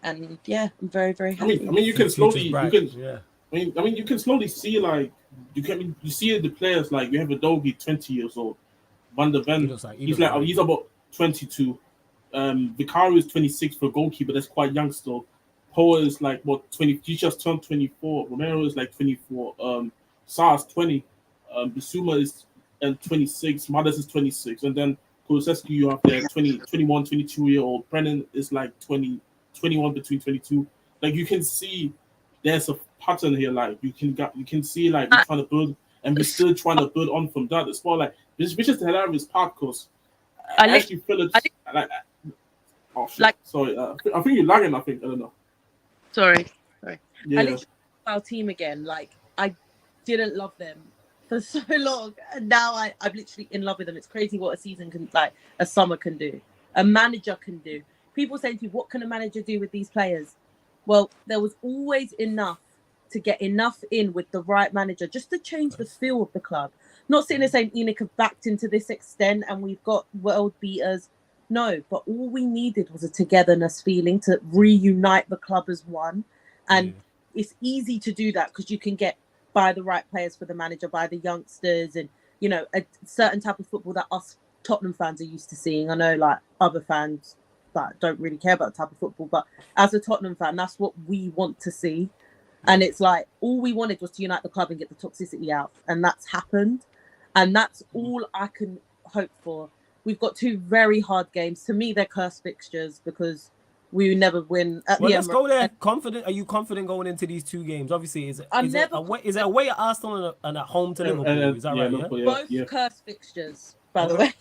And yeah, I'm very, very happy. I mean, you can slowly, you can slowly see like you see the players like you have a doggy 20 years old, Van der Ven. He's about 22. Vicario is 26 for a goalkeeper. That's quite young still. Poa is like what 20? He just turned 24. Romero is like 24. Sars 20. Bissouma is 26. Mothers is 26, and then Kulusevski you have there 21, 22-year-old. Brennan is like 20, 21 between 22. Like you can see, there's a pattern here. Like you can see like we're trying to build, and we're still trying to build on from that. It's more like which is the hilarious part because I actually feel it like. Oh shit! Like, sorry, I think you're lagging. I don't know. Sorry. Yeah. I literally our team again. Like I didn't love them for so long, and now I'm literally in love with them. It's crazy what a season can, like a summer can do, a manager can do. People saying to you, "What can a manager do with these players?" Well, there was always enough to get enough in with the right manager just to change the feel of the club. Not sitting there saying Enoch have backed into this extent and we've got world beaters. No, but all we needed was a togetherness feeling to reunite the club as one. And it's easy to do that because you can buy the right players for the manager, buy the youngsters and, you know, a certain type of football that us Tottenham fans are used to seeing. I know like other fans that don't really care about the type of football, but as a Tottenham fan, that's what we want to see. And it's like all we wanted was to unite the club and get the toxicity out. And that's happened. And that's all I can hope for. We've got 2 very hard games. To me, they're cursed fixtures because we never win at the let's Emirates. go there. Confident? Are you confident going into these 2 games? Obviously, is it away at Arsenal and at home to Liverpool? Is that right? Both cursed fixtures, by the way.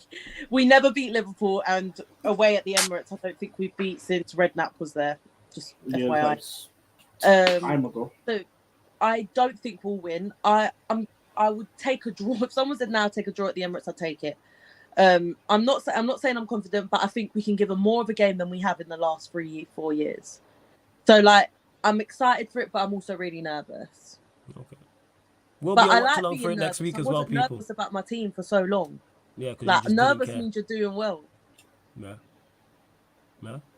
We never beat Liverpool, and away at the Emirates, I don't think we've beat since Redknapp was there. Just FYI. Time ago. So I don't think we'll win. I would take a draw. If someone said now take a draw at the Emirates, I'd take it. I'm not saying I'm confident, but I think we can give them more of a game than we have in the last 3-4 years. So like I'm excited for it, but I'm also really nervous. Okay. We'll but be I watch like along being for it nervous. next week I as well, wasn't people. nervous about my team for so long. Yeah, like nervous means you're doing well. Yeah,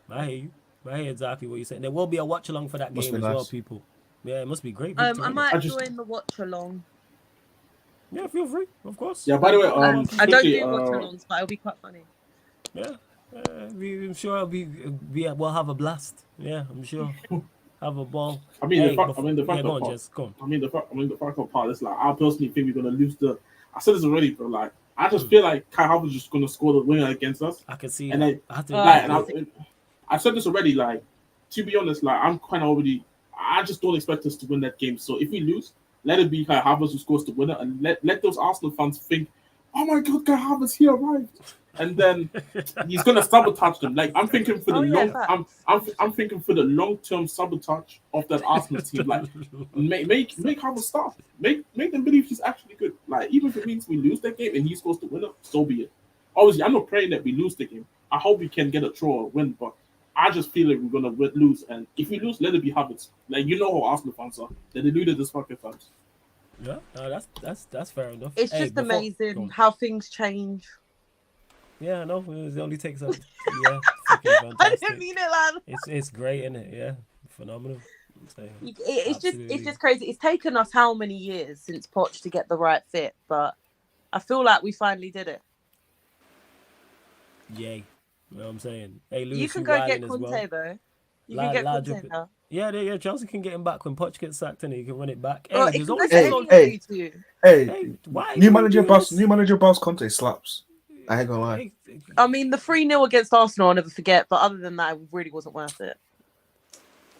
I hear you. I hear exactly what you're saying. There will be a watch along for that game as well, people. Yeah, it must be great. I might join the watch along. Yeah, feel free, of course. Yeah, by the way, I don't do watch alongs, but it'll be quite funny. Yeah, I'm sure we'll have a blast. Yeah, I'm sure. Have a ball. I mean, the fact part is like I personally think we're gonna lose the. I said this already, but like I just feel like Kai Havertz is just gonna score the winner against us. I can see. And I said this already. Like to be honest, like I'm kind of already. I just don't expect us to win that game. So if we lose, let it be Kai Havertz who scores the winner, and let those Arsenal fans think, "Oh my God, Kai Havertz he arrived," and then he's gonna sabotage them. Like I'm thinking for the I'm thinking for the long-term sabotage of that Arsenal team. Like make Havertz start. Make them believe he's actually good. Like even if it means we lose that game and he scores the winner, so be it. Obviously, I'm not praying that we lose the game. I hope we can get a draw or win, but I just feel like we're gonna lose, and if we lose, let it be habits. Like you know how Arsenal fans are. They deluded this fucking times. Yeah, no, that's fair enough. It's Hey, just go amazing on. how things change. Yeah, no, it only takes a yeah, fucking I fantastic. didn't mean it, lad. It's great, isn't it? Yeah, phenomenal. I'm saying. It's just crazy. It's taken us how many years since Poch to get the right fit, but I feel like we finally did it. Yay. You know what I'm saying? Hey, Lewis, You can go get wilding as well. Conte though. You can get Conte now. Yeah. Chelsea can get him back when Poch gets sacked, and he can run it back. Hey, Well, there's it always can so- go to any of you two. Hey, why new are you manager doing boss, this? new manager boss Conte slaps. I ain't gonna lie. Hey, I mean, the 3-0 against Arsenal, I'll never forget. But other than that, it really wasn't worth it.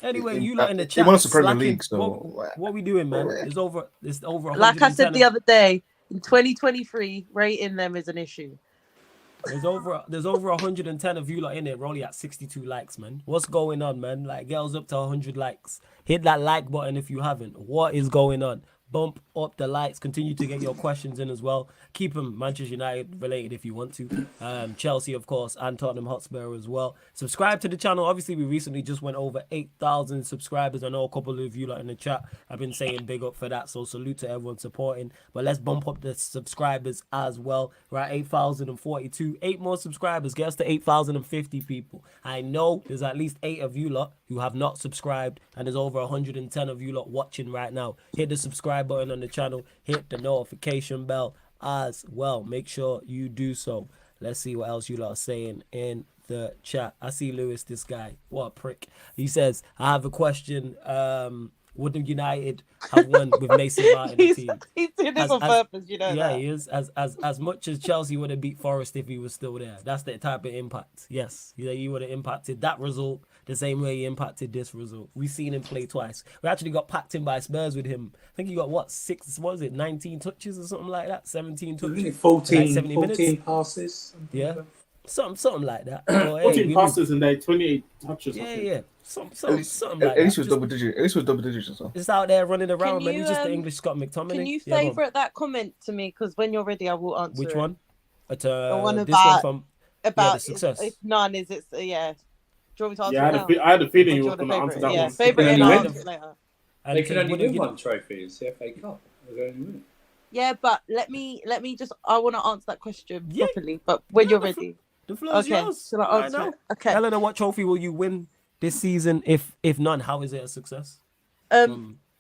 Anyway, It- you lot in the it chat. won us the Premier slacking. League, so- what we doing, man? There's over 110. Like I said the of- other day, in 2023, rating them is an issue. There's over 110 of you lot in it. We're only at 62 likes, man. What's going on, man? Like, girls up to 100 likes. Hit that like button if you haven't. What is going on? Bump up the likes. Continue to get your questions in as well. Keep them Manchester United related if you want to. Chelsea, of course, and Tottenham Hotspur as well. Subscribe to the channel. Obviously, we recently just went over 8,000 subscribers. I know a couple of you lot in the chat have been saying big up for that. So salute to everyone supporting. But let's bump up the subscribers as well. We're at 8,042. 8 more subscribers. Get us to 8,050 people. I know there's at least 8 of you lot who have not subscribed, and there's over 110 of you lot watching right now. Hit the subscribe button on the channel. Hit the notification bell as well. Make sure you do so. Let's see what else you lot are saying in the chat. I see Lewis, this guy. What a prick. He says, I have a question. Would United have won with Mason Mount in the team? He's doing this on purpose, you know. Yeah, that. he is. As much as Chelsea would have beat Forest if he was still there. That's the type of impact. Yes, he would have impacted that result the same way he impacted this result. We've seen him play twice. We actually got packed in by Spurs with him. I think he got 19 touches or something like that? 17 touches? 14 passes. Yeah. Something like that. 14 passes and like 28 touches. Yeah. Something like At least that. with double digits. At least with double digits or so. Just out there running around, man. you, He's just the English Scott McTominay. Can you Yeah, go on. favourite that comment to me? Because when you're ready, I will answer. Which it. one? The one This about one from about the success. If none is it's yeah. Do you want me to answer Yeah, it now? I had a feeling Or you do were want going to a answer favourite? that Yeah, one. favourite They and can I'll only answer it later. And They can only wouldn't win give- one trophy. It's the FA Cup. They can only win it. Yeah, but let me just. I want to answer that question Yeah. properly. But when Yeah, you're the ready, The floor's okay. yours. Shall I Right answer now. it? Okay. Eleanor, what trophy will you win this season? If none, how is it a success?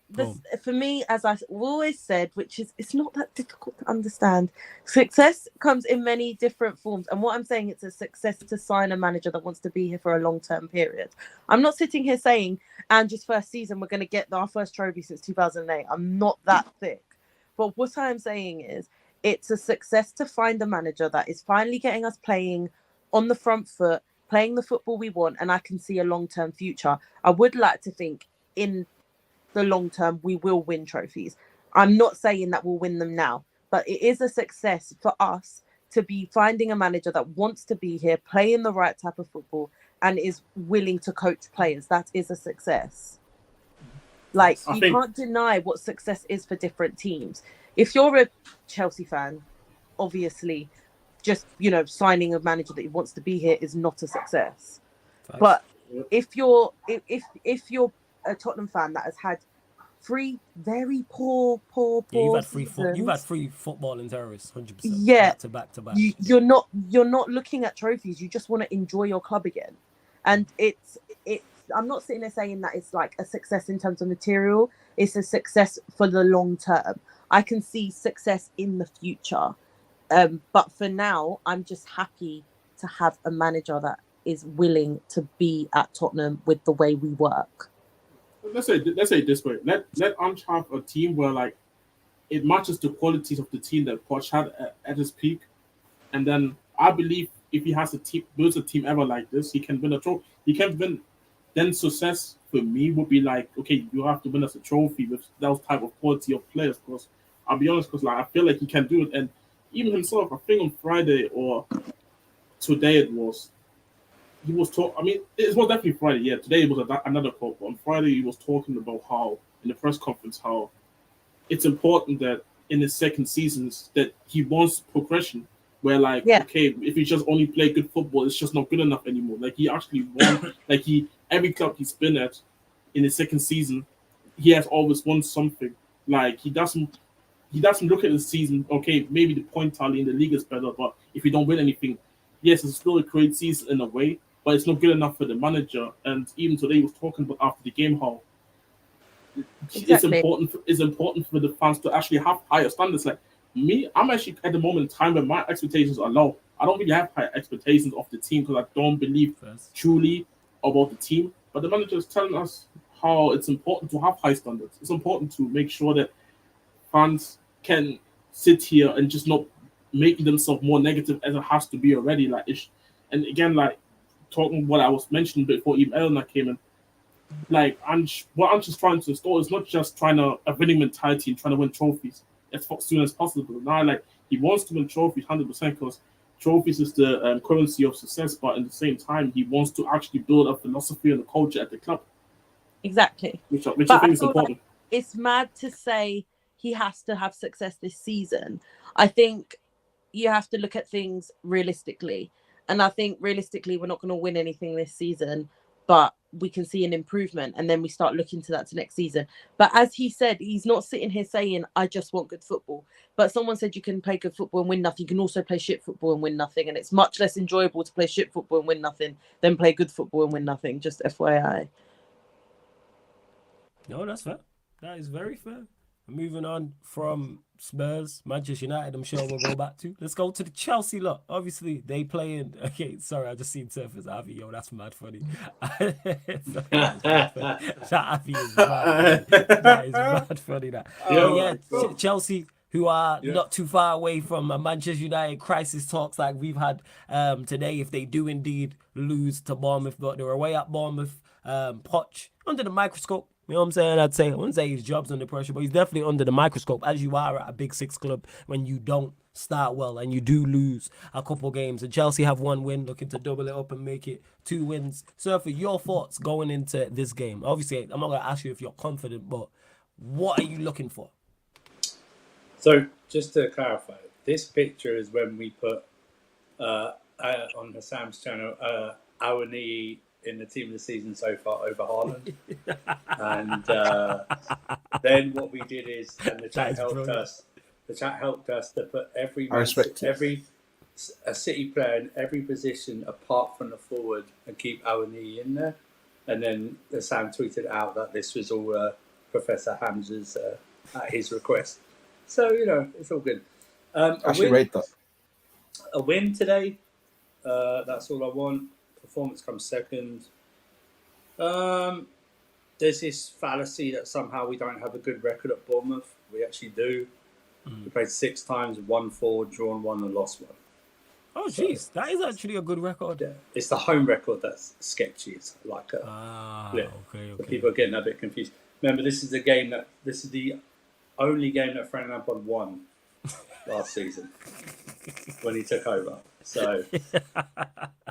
This, for me, as I've always said, which is it's not that difficult to understand. Success comes in many different forms, and what I'm saying, it's a success to sign a manager that wants to be here for a long-term period. I'm not sitting here saying Andrew's first season we're going to get our first trophy since 2008. I'm not that thick, but what I'm saying is it's a success to find a manager that is finally getting us playing on the front foot, playing the football we want, and I can see a long-term future. I would like to think in the long term we will win trophies. I'm not saying that we'll win them now, but it is a success for us to be finding a manager that wants to be here, playing the right type of football, and is willing to coach players. That is a success. Like, you can't deny what success is for different teams. If you're a Chelsea fan, obviously just signing a manager that wants to be here is not a success. Facts. But if you're a Tottenham fan that has had 3 very poor You've had seasons, three footballing terrorists, 100%. Yeah. back to back. you're not looking at trophies. You just want to enjoy your club again, and it's. I'm not sitting there saying that it's like a success in terms of material. It's a success for the long term. I can see success in the future, but for now, I'm just happy to have a manager that is willing to be at Tottenham with the way we work. Let's say it this way. Let Ange have a team where like it matches the qualities of the team that Poch had at his peak, and then I believe if he has builds a team ever like this, he can win a trophy. He can win. Then success for me would be like, okay, you have to win us a trophy with those type of quality of players. Because I'll be honest, because like I feel like he can do it, and even himself, I think on Friday or today it was. He was talking. I mean, it was definitely Friday. Yeah, today it was another quote. But on Friday, he was talking about how in the press conference how it's important that in his second seasons that he wants progression where like, Yeah. okay, if you just only play good football, it's just not good enough anymore. Like he actually won. Like every club he's been at in his second season, he has always won something. Like he doesn't look at the season. Okay, maybe the point tally in the league is better, but if you don't win anything, yes, it's still a great season in a way, but it's not good enough for the manager. And even today, he was talking about after the game how Exactly. it's important for the fans to actually have higher standards. Like me, I'm actually at the moment in time where my expectations are low. I don't really have high expectations of the team because I don't believe truly about the team. But the manager is telling us how it's important to have high standards. It's important to make sure that fans can sit here and just not make themselves more negative as it has to be already. And again, like talking what I was mentioning before even Eleanor came in, like what I'm just trying to install is not just trying to a winning mentality and trying to win trophies as soon as possible. Now, like he wants to win trophies 100% because trophies is the currency of success, but at the same time, he wants to actually build a philosophy and a culture at the club. Exactly. Which I think is important. Like it's mad to say he has to have success this season. I think you have to look at things realistically. And I think realistically, we're not going to win anything this season, but we can see an improvement. And then we start looking to that to next season. But as he said, he's not sitting here saying, I just want good football. But someone said you can play good football and win nothing. You can also play shit football and win nothing. And it's much less enjoyable to play shit football and win nothing than play good football and win nothing. Just FYI. No, that's fair. That is very fair. Moving on from Spurs, Manchester United, I'm sure we'll go back to. Let's go to the Chelsea lot. Obviously, they playing. Okay, sorry, I just seen Surface Avi. Yo, that's mad funny. That Avi is mad funny. That is mad funny. That. Chelsea, who are not too far away from a Manchester United crisis talks like we've had today. If they do indeed lose to Bournemouth, but they're away at Bournemouth. Poch under the microscope. You know what I'm saying? I wouldn't say his job's under pressure, but he's definitely under the microscope, as you are at a Big Six club when you don't start well and you do lose a couple games. And Chelsea have one win, looking to double it up and make it 2 wins. So for your thoughts going into this game, obviously, I'm not going to ask you if you're confident, but what are you looking for? So just to clarify, this picture is when we put on Hassam's channel, our knee in the team of the season so far over Haaland. And then what we did is, and the chat helped us. The chat helped us to put a City player in every position apart from the forward and keep our knee in there. And then Sam tweeted out that this was all Professor Hamza's at his request. So it's all good. I should rate that. A win today. That's all I want. Performance comes second. There's this fallacy that somehow we don't have a good record at Bournemouth. We actually do. We played 6 times, won 4, drawn 1, and lost 1. Oh, jeez, that is actually a good record. Yeah, it's the home record that's sketchy. It's like okay. So people are getting a bit confused. Remember, this is the only game that Frank Lampard won last season when he took over. So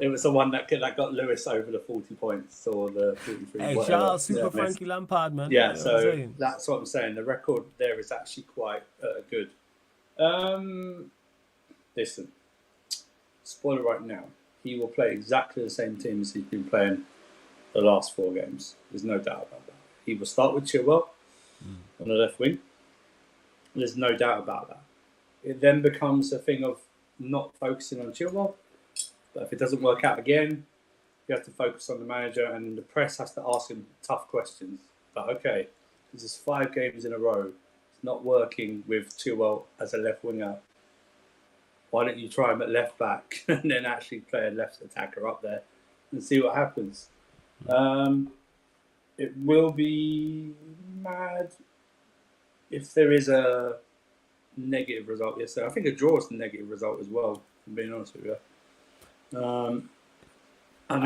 it was the one that got Lewis over the 40 points or the 43. Hey, shout out Super Frankie Lampard, man. Yeah, so that's what I'm saying. The record there is actually quite good. Listen, spoiler right now, he will play exactly the same team as he's been playing the last 4 games. There's no doubt about that. He will start with Chilwell on the left wing. There's no doubt about that. It then becomes a thing of not focusing on Chilwell. But if it doesn't work out again, you have to focus on the manager, and the press has to ask him tough questions. But okay, this is 5 games in a row. It's not working with Chilwell as a left winger. Why don't you try him at left back and then actually play a left attacker up there and see what happens? It will be mad if there is a negative result yesterday. I think a draw is a negative result as well, if I'm being honest with you. I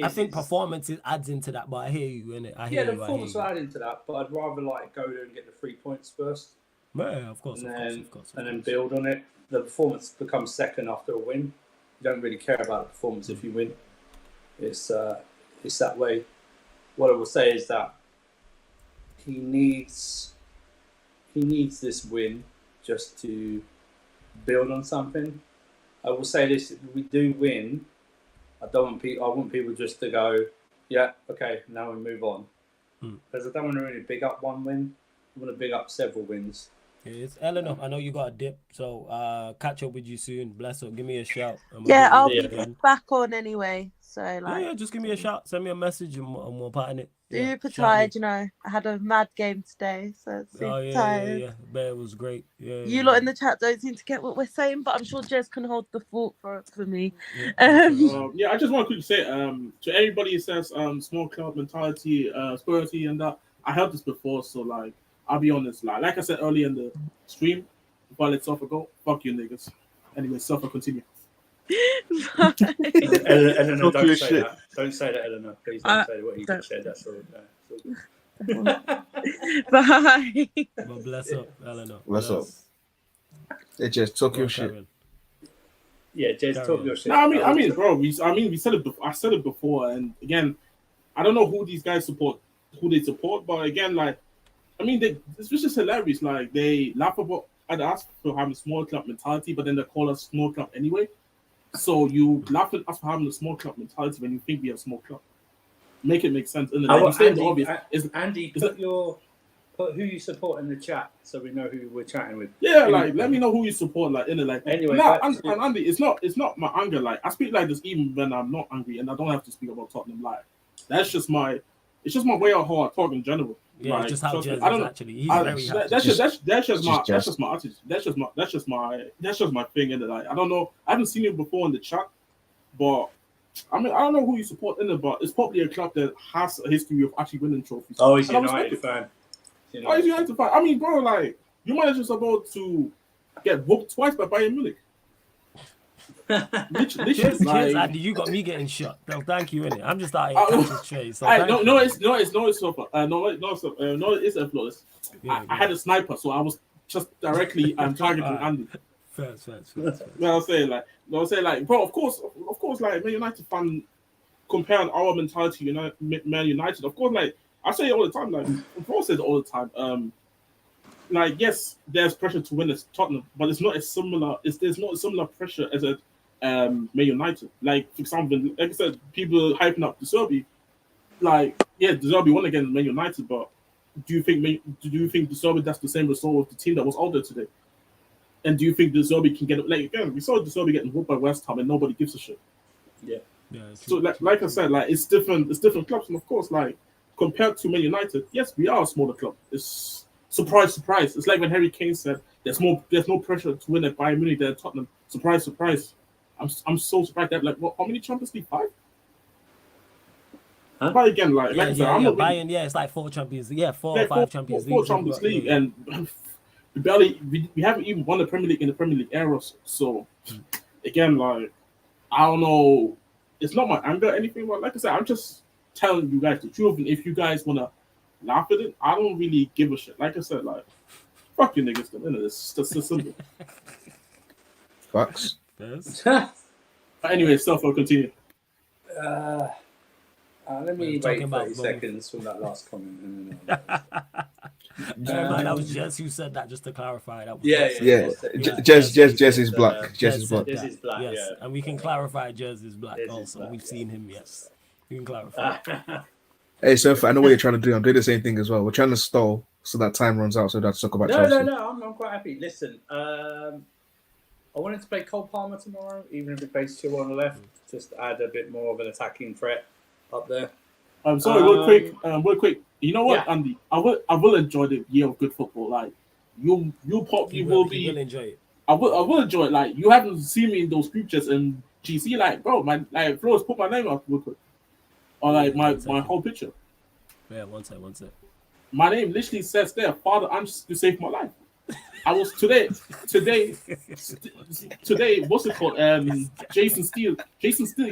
think performance adds into that, but I hear you, innit? The performance will add into that, but I'd rather go there and get the 3 points first. Yeah, of course. And then build on it. The performance becomes second after a win. You don't really care about the performance if you win. It's that way. What I will say is that he needs this win just to build on something. I will say this: if we do win, I want people just to go, yeah, okay, now we move on. Because I don't want to really big up one win. I want to big up several wins. It's Eleanor. I know you got a dip, so catch up with you soon. Bless up. Give me a shout. And Yeah, get I'll you be again. back on anyway. So Yeah, just give me a shout. Send me a message and we'll pattern it. Yeah, super shout me. tired, you know. I had a mad game today, so super tired. Yeah. Bet it was great. Yeah. You lot in the chat don't seem to get what we're saying, but I'm sure Jez can hold the fort for me. Yeah, I just want to quickly say to everybody who says small club mentality, Spursy and that, I heard this before, so like I'll be honest, like I said earlier in the stream, before I let Suffer go, fuck you niggas. Anyway, Suffer, continue. Eleanor, Talk your don't say shit. that. Don't say that, Eleanor. Please don't say what you just said. That's all. Bye. But bless up, Eleanor. Bless up. Hey, just talk your shit. Karen. Yeah, Jez, Carry talk on. your shit. No, I mean, bro, we said it. I said it before, and again, I don't know who these guys support, who they support, but again, like, I mean, it's just hilarious. Like, they laugh about at us for having a small club mentality, but then they call us small club anyway. So you laugh at us for having a small club mentality when you think we have a small club. Make it make sense. And like, you say the obvious. Andy, put who you support in the chat so we know who we're chatting with. Yeah, like let me know who you support. Like in it, like Anyway, no, and Andy, it's not my anger. Like I speak like this even when I'm not angry, and I don't have to speak about Tottenham. Like it's just my way of how I talk in general. Yeah, like, just how trust me, Jez I don't is know. actually. He's very happy. That's just my just attitude. That's just my thing. And like I don't know. I haven't seen you before in the chat, but I mean I don't know who you support in it, but it's probably a club that has a history of actually winning trophies. Oh, he's a And I respect United it. fan. Oh, he's a United fan. I mean, bro, like you managed about to get whooped twice by Bayern Munich. Literally, Cheers, like, Andy. You got me getting shot. No, thank you, innit? I'm just out here catching strays. So thank you. It's a flawless. I had a sniper, so I was just directly targeting Andy. First. I'll say like, bro, of course, like Man United fan comparing our mentality to Man United. Of course, like I say it all the time. Like, of course, I say it all the time. Like, yes, there's pressure to win as Tottenham, but it's not as similar. There's not a similar pressure as a Man United. Like, for example, like I said, people hyping up De Zerbi. Like, yeah, De Zerbi won against Man United, but do you think De Zerbi that's the same result of the team that was out there today? And do you think De Zerbi can get it? Like again, we saw De Zerbi getting whooped by West Ham, and nobody gives a shit. Yeah. So like I said, like it's different clubs, and of course, like compared to Man United, yes, we are a smaller club. It's surprise. It's like when Harry Kane said, "There's no pressure to win at Bayern Munich than at Tottenham." Surprise. I'm so surprised that like how many Champions League? 5? Huh? But again, like I said, I'm not really, Bayern, it's like 4 Champions League. Yeah, 4 or 5 Champions League. 4 Champions League, and we haven't even won the Premier League in the Premier League era. So again, like I don't know, it's not my anger or anything, but like I said, I'm just telling you guys the truth. And if you guys wanna laugh at it, I don't really give a shit. Like I said, like fuck you niggas. It's just simple. Facts. Uh, But anyway, I'll continue. let me talking wait about 30 seconds from that last comment. And then that was Jez who said that, just to clarify. That was Yeah. Jez Jez is black. Jez is black. This is black, yes. yeah. And we can clarify Jez is black Jez is also. black, We've yeah. seen him, yes. We can clarify. Hey, so I know what you're trying to do. I'm doing the same thing as well. We're trying to stall so that time runs out so that's talk about Chelsea. No. I'm quite happy. Listen, I wanted to play Cole Palmer tomorrow, even if it plays 2 on the left, just to add a bit more of an attacking threat up there. I'm sorry, real quick. You know what, Yeah. Andy? I will enjoy the year of good football. Like you probably will be. You will enjoy it. I will enjoy it. Like you haven't seen me in those group chats and GC. Like bro, my like Flores put my name up real quick, or like my whole picture. Yeah, one sec. My name literally says there, Father, I'm just to save my life. I was today. What's it called? Jason Steele.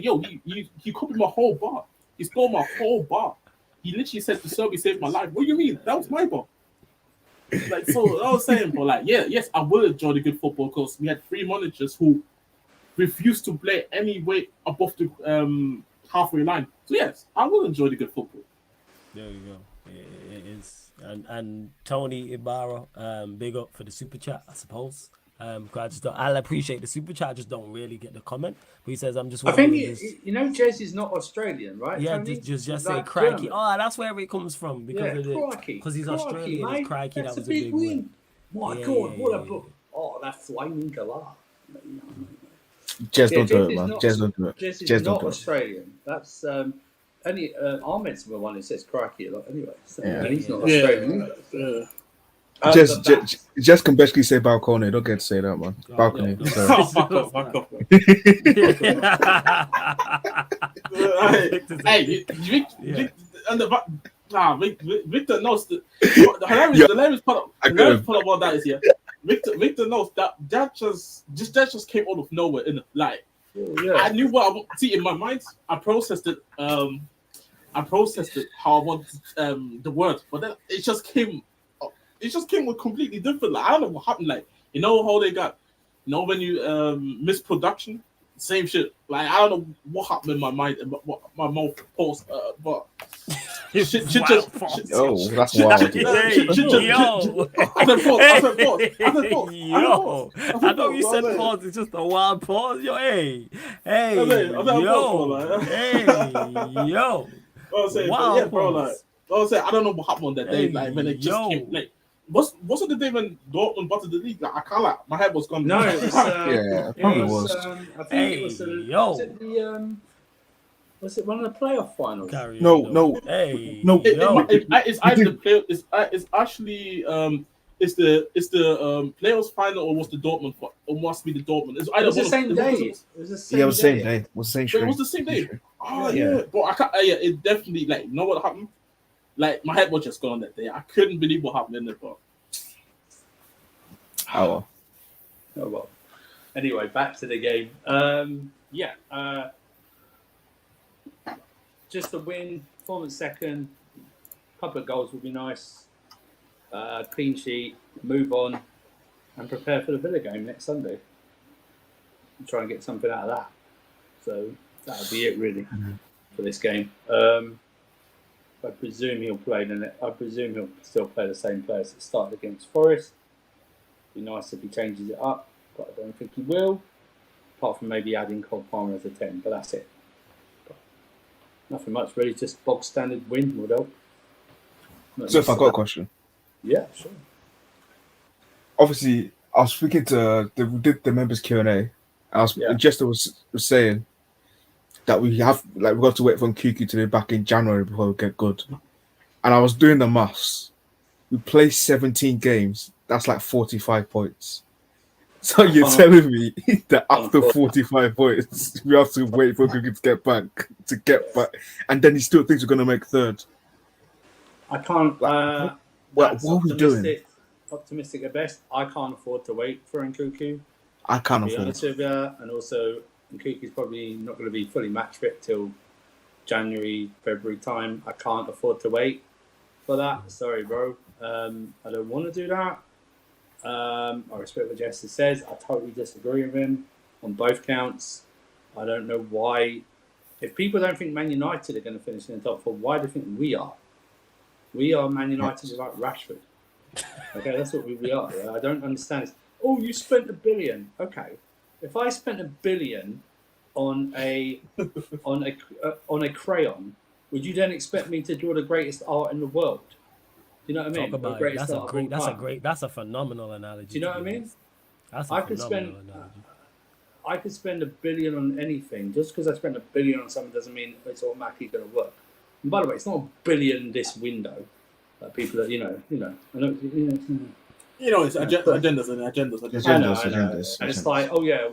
Yo, he copied my whole bar. He stole my whole bar. He literally said, "The Serbi saved my life." What do you mean? That was my bar. Like so, I was saying, but like, yes, I will enjoy the good football because we had 3 managers who refused to play any way above the halfway line. So yes, I will enjoy the good football. There you go. It is. And Tony Ibarra, big up for the super chat, I suppose. I'll appreciate the super chat. I just don't really get the comment. But he says, I'm just I wondering. think Jez is not Australian, right? Yeah, Tony? just He's say like crikey. German. Oh, that's where it comes from because of crikey. he's Crikey, Australian. mate. It's crikey. That's That was a big win. win. My Yeah, God, yeah, what a yeah, book! Oh, that flaming galah. Jez don't do Jez it, is man. not- Jez don't do it. Jez is Jez don't not do it. Australian. That's only Ahmed's the one who says crikey a lot. Anyway, so, Yeah. and he's not Yeah. Australian. either. Jez can basically say balcony. Don't get to say that, man. Oh, Balcony. no. Sorry. Oh, fuck off. Hey, Victor knows the hilarious part about that is Victor knows that just came out of nowhere. Like, I knew what I would see in my mind. I processed it how I wanted the word, but then it just came with completely different. Like, I don't know what happened. Like, you know how they got, when you miss production, same shit. Like, I don't know what happened in my mind and what my mouth paused, but shit just. Oh, that's wild. Yo. I said pause. Yo. I know you said pause. It's just a wild pause. Yo, hey. Hey. I said Yo. Hey. Yo. Yeah, bro. Like, I don't know what happened on that day. Like, when it just came. Like, wasn't the day when Dortmund butted the league? Like, I can't. Like, my head was gone. No, it was. Yeah, probably was. I think it was. Was it the? Was it one of the playoff finals? No. Hey. No. It's either the play. It's actually It's the playoffs final or was the Dortmund? Or must be the Dortmund? It's either it was the same day. It was the same it was the same day. day. It was the same Wait, stream. it was the same day. Oh yeah, but I can't. Yeah, it definitely like. You know what happened? Like my head was just gone that day. I couldn't believe what happened in it, but. Oh well. Anyway, back to the game. Just a win, performance second, couple of goals would be nice. Clean sheet, move on, and prepare for the Villa game next Sunday. And try and get something out of that. So that'll be it really for this game. I presume he'll play. I presume he'll still play the same players that started against Forest. Be nice if he changes it up, but I don't think he will. Apart from maybe adding Cole Palmer as a 10, but that's it. But nothing much really, just bog standard win would help. So if I got a question. Yeah, sure. Obviously, I was speaking to the members Q&A. Jester was saying that we got to wait for Nkuku to be back in January before we get good. And I was doing the maths. We play 17 games. That's like 45 points. So you're telling me that after 45 points, we have to wait for Nkuku to get back, and then he still thinks we're going to make third. I can't. What are we doing? Optimistic at best. I can't afford to wait for Nkuku. I can't to be afford. Honest with you, and also Nkuku's probably not going to be fully match fit till January, February time. I can't afford to wait for that. Sorry, bro. I don't want to do that. I respect what Jester says. I totally disagree with him on both counts. I don't know why. If people don't think Man United are going to finish in the top four, why do you think we are? We are Man United without Rashford. Okay, that's what we are. Yeah? I don't understand this. Oh, you spent $1 billion. Okay, if I spent $1 billion on a crayon, would you then expect me to draw the greatest art in the world? Do you know what I mean? Talk about it. That's a phenomenal analogy. Do you know what I mean? That's a phenomenal analogy. I could spend $1 billion on anything. Just because I spent $1 billion on something doesn't mean it's automatically going to work. And by the way, it's not $1 billion this window. Like people that it's agendas. And it's like, oh yeah,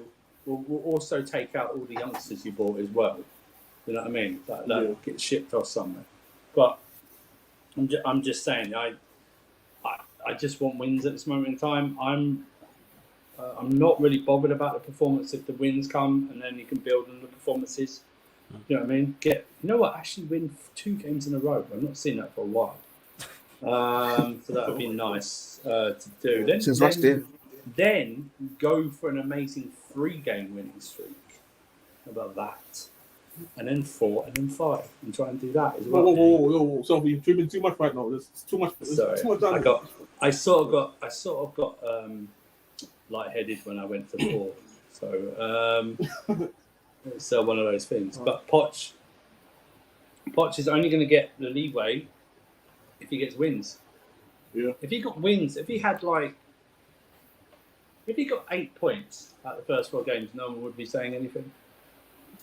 we'll also take out all the youngsters you bought as well. You know what I mean? Like get shipped off somewhere. But I'm just saying, I just want wins at this moment in time. I'm not really bothered about the performance if the wins come, and then you can build on the performances. You know what I mean? Actually win 2 games in a row. I've not seen that for a while. So that would be nice to do. Since last year. Then go for an amazing 3-game winning streak. How about that? And then 4, and then 5, and try and do that as well. Whoa! So you're dreaming too much right now. There's too much. Sorry, too much I sort of got lightheaded when I went to 4. So it's one of those things. But Poch is only going to get the leeway if he gets wins. Yeah. If he got wins, if he got 8 points at the first 4 games, no one would be saying anything.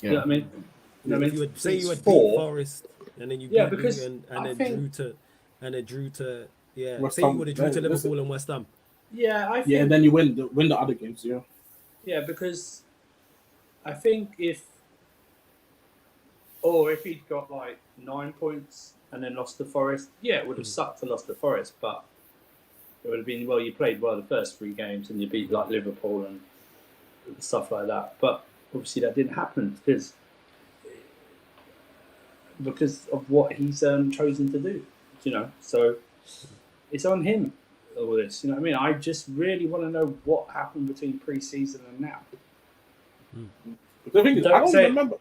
Yeah. You know what I mean? You know what I mean? You would say you had beat 4. Forest, and then you Yeah, beat because Luton, I and then think- drew to yeah. West Say you Ham. would have drew to Yeah, Liverpool and West Ham. Yeah, I think. Yeah, and then you win the other games. Yeah. Yeah, because I think if he'd got like 9 points and then lost to Forest, yeah, it would have sucked to lost to Forest, but it would have been, well, you played well the first 3 games and you beat like Liverpool and stuff like that. But obviously that didn't happen because of what he's chosen to do, you know. So it's on him, all this. You know what I mean? I just really want to know what happened between pre-season and now. The thing is, I don't remember.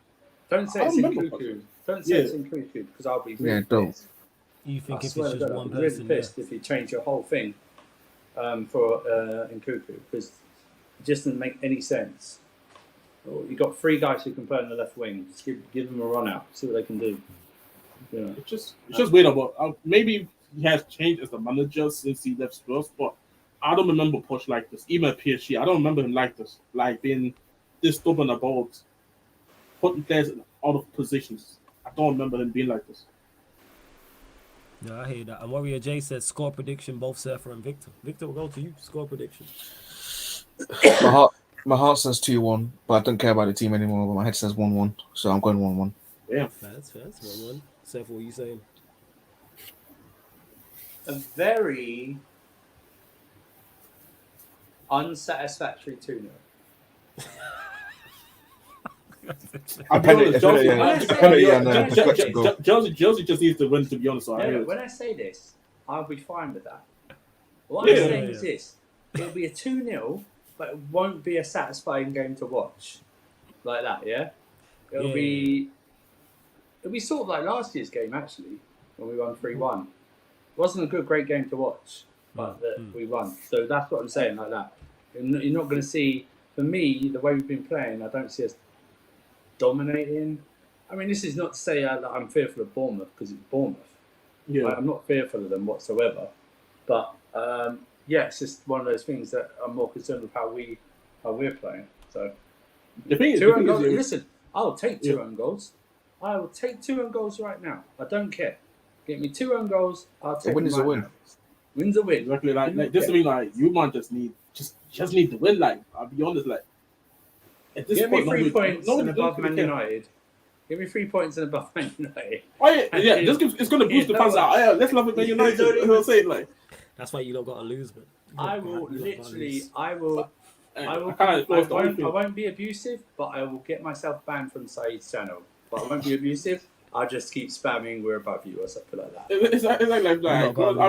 Don't say I it's in remember Cuckoo. Don't say it's in Cuckoo because I'll be really don't. pissed. You think I if swear it's to just God, one I'll be really person? pissed if you change your whole thing for in Cuckoo because it just doesn't make any sense. You've got 3 guys who can play on the left wing. Just give them a run out, see what they can do. You know. It's just weird about maybe he has changed as a manager since he left Spurs, but I don't remember Poch like this. Even at PSG, I don't remember him like this, like being this stubborn about putting players out of positions. I don't remember him being like this. Yeah, I hear that. And Warrior J says score prediction, both Surfer and Victor. Victor, we'll go to you. Score prediction. My heart says 2-1, but I don't care about the team anymore. But my head says 1-1, so I'm going 1-1. Yeah, That's 1-1. Surfer, what are you saying? A very unsatisfactory 2-0. I'll be honest, Chelsea Chelsea just needs to win, to be honest. So when I say this, I'll be fine with that. What I'm saying is this: it'll be a 2-0, but it won't be a satisfying game to watch, like that. Yeah, it'll be sort of like last year's game actually, when we won 3-1. It wasn't a great game to watch, but we won. So that's what I'm saying, like that. You're not going to see, for me, the way we've been playing. I don't see us dominating. I mean, this is not to say that I'm fearful of Bournemouth because it's Bournemouth. Yeah, I'm not fearful of them whatsoever. But it's just one of those things that I'm more concerned with how we're playing. So the thing is, listen, I'll take 2 own goals. I will take 2 own goals right now. I don't care. Get me 2 own goals. I'll take A win is a win. now. Win's a win. Exactly, like this is like you man just need to win. Like I'll be honest, like at this Give me point, 3 points and above really Man care. United. Give me 3 points and above Man United. Oh yeah, it's gonna boost the fans out. Yeah, let's love it, Man United. You know what I'm saying? Like That's why you don't got to lose, man. I will literally. I I won't be abusive, but I will get myself banned from Saeed's channel. But I won't be abusive. I'll just keep spamming "we're above you" or something like that. It's like I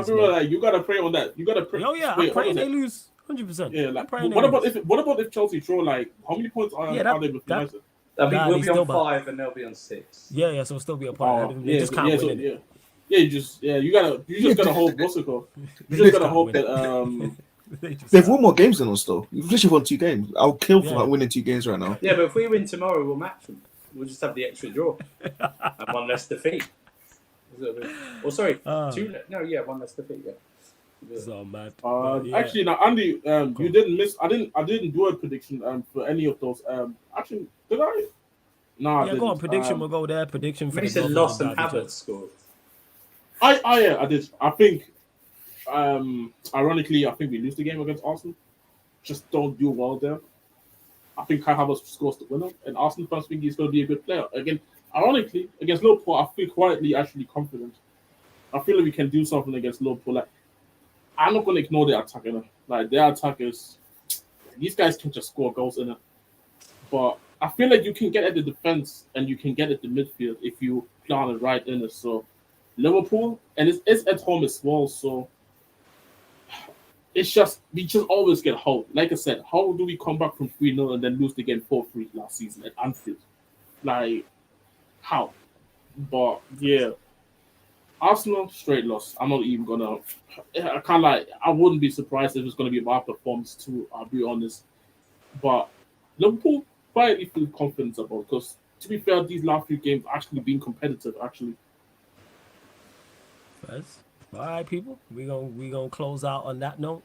feel like you gotta pray on that. You gotta pray. Oh yeah, I'm praying they lose 100%. Yeah, like I'm what about if Chelsea draw? Like how many points are they with United? We'll they be still on back. 5 and they'll be on 6. Yeah, so it'll still be a point. They just can't win it. You just gotta hope. What's it called? You just gotta hope that They've won more games than us, though. You've literally won 2 games. I'll kill for like winning 2 games right now. Yeah, but if we win tomorrow, we'll match them. We'll just have the extra draw and 1 less defeat. Or sorry, 2. No, yeah, 1 less defeat. Yeah. So mad. Actually, now Andy, you didn't miss. I didn't do a prediction for any of those. Actually, did I? No, I didn't. Go on. Prediction. We'll go there. Prediction for Mason lost and Havertz scored. I did. I think. Ironically, I think we lose the game against Arsenal. Just don't do well there. I think Kai Havertz scores the winner, and Arsenal fans think he's going to be a good player. Again, ironically, against Liverpool, I feel quietly actually confident. I feel like we can do something against Liverpool. Like, I'm not going to ignore their attack. Like, their attackers, these guys can just score goals in it. But I feel like you can get at the defense and you can get at the midfield if you plan it right in it. So, Liverpool, and it's at home as well. So, we just always get hope. Like I said, how do we come back from 3-0 and then lose the game 4-3 last season at Anfield? Like, how? But yeah, Arsenal straight loss. I'm not even gonna. I can't like. I wouldn't be surprised if it's gonna be a bad performance too. I'll be honest. But Liverpool quietly feel confident about because to be fair, these last few games actually been competitive. Actually, Fez. All right, people. We gonna close out on that note.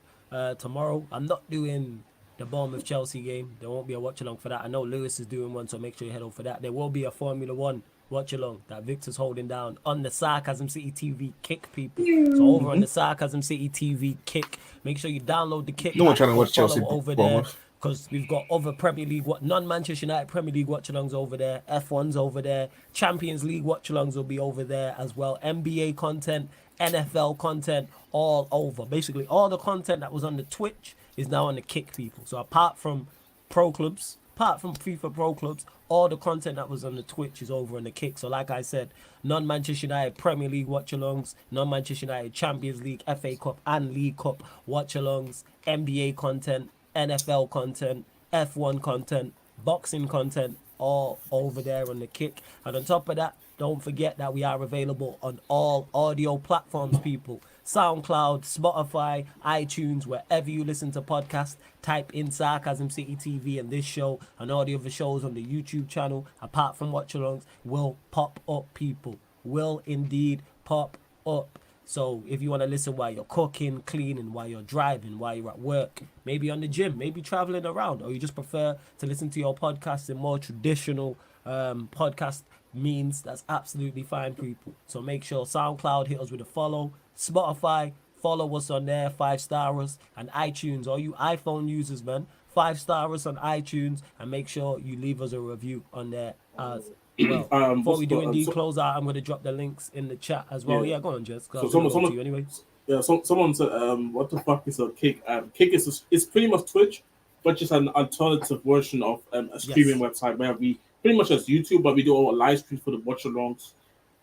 Tomorrow, I'm not doing the Bournemouth Chelsea game. There won't be a watch along for that. I know Lewis is doing one, so make sure you head over for that. There will be a Formula One watch along that Victor's holding down on the Sarcasm City TV Kick, people. So over on the Sarcasm City TV Kick, make sure you download the Kick. No one trying to or watch Chelsea follow over there. Bournemouth. Because we've got other Premier League, non-Manchester United Premier League watch-alongs over there, F1's over there, Champions League watch-alongs will be over there as well, NBA content, NFL content, all over. Basically, all the content that was on the Twitch is now on the Kick, people. So apart from pro clubs, apart from FIFA Pro Clubs, all the content that was on the Twitch is over on the Kick. So like I said, non-Manchester United Premier League watch-alongs, non-Manchester United Champions League, FA Cup and League Cup watch-alongs, NBA content, NFL content, F1 content, boxing content, all over there on the Kick. And on top of that, don't forget that we are available on all audio platforms, people. SoundCloud, Spotify, iTunes, wherever you listen to podcasts, type in Sarcasm City TV and this show and all the other shows on the YouTube channel, apart from watch-alongs, will pop up, people. Will indeed pop up. So if you want to listen while you're cooking, cleaning, while you're driving, while you're at work, maybe on the gym, maybe traveling around, or you just prefer to listen to your podcast in more traditional podcast means, that's absolutely fine, people. So make sure SoundCloud, hit us with a follow. Spotify, follow us on there, 5-star us, and iTunes, all you iPhone users, man, 5-star us on iTunes, and make sure you leave us a review on there as well. Before we do indeed close out, I'm going to drop the links in the chat as well. Yeah, go on, Jess. So someone, anyway. Yeah, someone said, what the fuck is a Kick? Kick it's pretty much Twitch, but just an alternative version of a streaming website where we pretty much as YouTube, but we do all live streams for the watch-alongs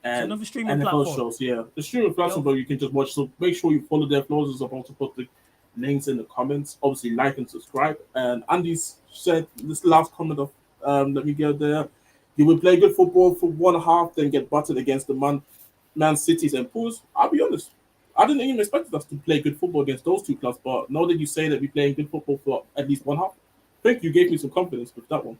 and another streaming NFL platform. shows. Yeah, the streaming platform, but you can just watch. So make sure you follow their flows. Is about to put the links in the comments. Obviously, like and subscribe. And Andy said this last comment of let me get there. You will play good football for one half, then get battered against the Man Cities and Pools. I'll be honest, I didn't even expect us to play good football against those two clubs. But now that you say that we're playing good football for at least one half, I think you gave me some confidence with that one.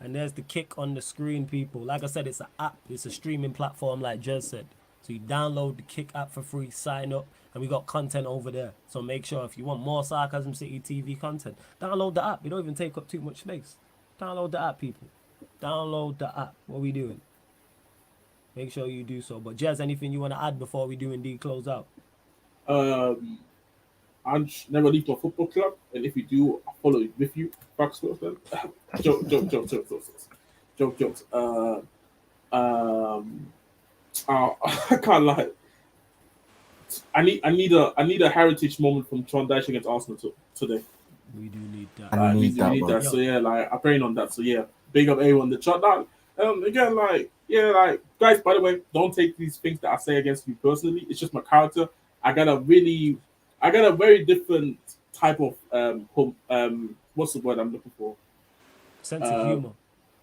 And there's the Kick on the screen, people. Like I said, it's an app. It's a streaming platform, like Jez said. So you download the Kick app for free, sign up, and we got content over there. So make sure if you want more Sarcasm City TV content, download the app. It don't even take up too much space. Download the app, people. Download the app. What are we doing? Make sure you do so. But Jez, anything you want to add before we do indeed close out? I never leave my football club, and if you do, I'll follow it with you. Jokes. I can't lie. I need a heritage moment from Sean Dyche against Arsenal today. We do need that. I need that. So yeah, like I'm praying on that. So yeah, big up everyone. The chat down. Again, guys. By the way, don't take these things that I say against you personally. It's just my character. I got a very different type of what's the word I'm looking for? Sense of humor.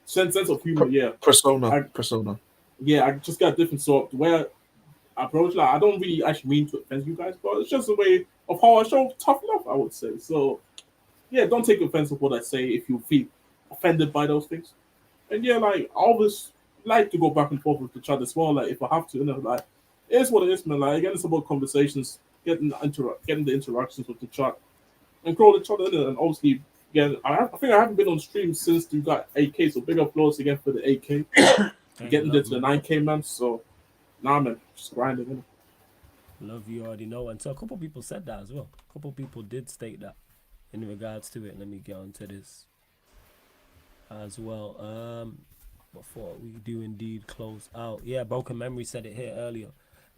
Sense of humor. Yeah. Persona. Yeah, I just got a different sort where I approach. Like I don't really actually mean to offend you guys, but it's just a way of how I show tough love, I would say. So yeah, don't take offense of what I say if you feel offended by those things. And yeah, like I always like to go back and forth with the chat as well. Like if I have to, like it is what it is, man. Like again, it's about conversations, getting the interactions with the chat, and grow the chat in it. And obviously, again, I think I haven't been on stream since you got 8K. So big applause again for the 8K, getting into the 9K, man. So nah, man, just grinding. Love you already know, and so a couple people said that as well. A couple people did state that in regards to it. Let me get onto this as well. Before we do indeed close out, yeah, Broken Memory said it here earlier.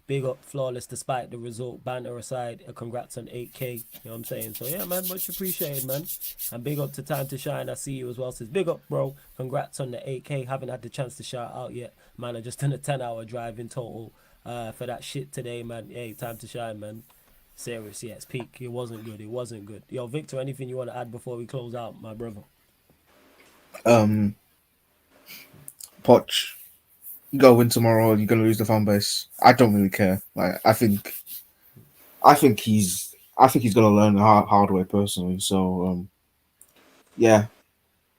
Big up Flawless despite the result, banter aside, congrats on 8K, you know what I'm saying? So yeah, man, much appreciated, man. And big up to Time to Shine, I see you as well. Says big up, bro, congrats on the 8K. Haven't had the chance to shout out yet, man. I just done a 10-hour drive in total for that shit today, man. Hey, Time to Shine, man. Serious, yeah, it's peak. It wasn't good. Yo, Victor, anything you want to add before we close out, my brother? Poch, You gotta win tomorrow, you're gonna lose the fan base. I don't really care. Like I think he's gonna learn the hard way personally. So yeah,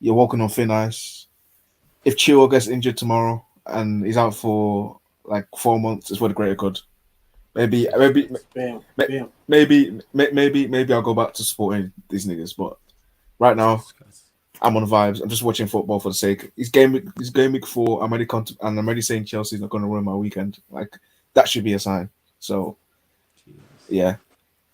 you're walking on thin ice. If Chilwell gets injured tomorrow and he's out for like 4 months, it's for the greater good. Maybe Bam. I'll go back to supporting these niggas. But right now, I'm on vibes. I'm just watching football for the sake. It's game week 4. I'm already saying Chelsea's not going to ruin my weekend. Like that should be a sign. So yeah,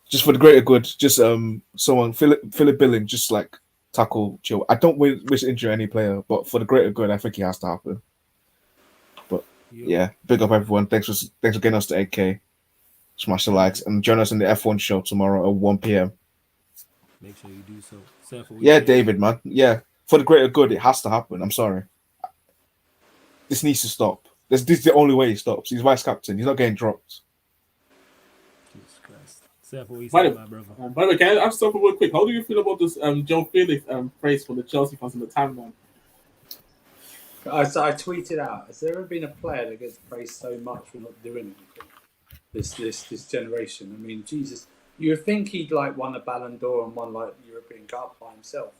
just for the greater good. Just someone Philip Billing just like tackle Chill. I don't wish to injure any player, but for the greater good, I think it has to happen. But yeah, big up everyone. Thanks for getting us to 8K. Smash the likes and join us in the F1 show tomorrow at 1 p.m. Make sure you do so. Yeah, David, man. Yeah, for the greater good, it has to happen. I'm sorry. This needs to stop. This is the only way he stops. He's vice captain. He's not getting dropped. Jesus Christ. Surf, what you say, my brother? By the way, can I ask something real quick? How do you feel about this Joe Felix praise for the Chelsea fans in the timeline? I tweeted out, has there ever been a player that gets praised so much for not doing anything? This generation. I mean, Jesus, you would think he'd like won a Ballon d'Or and won like the European Cup by himself.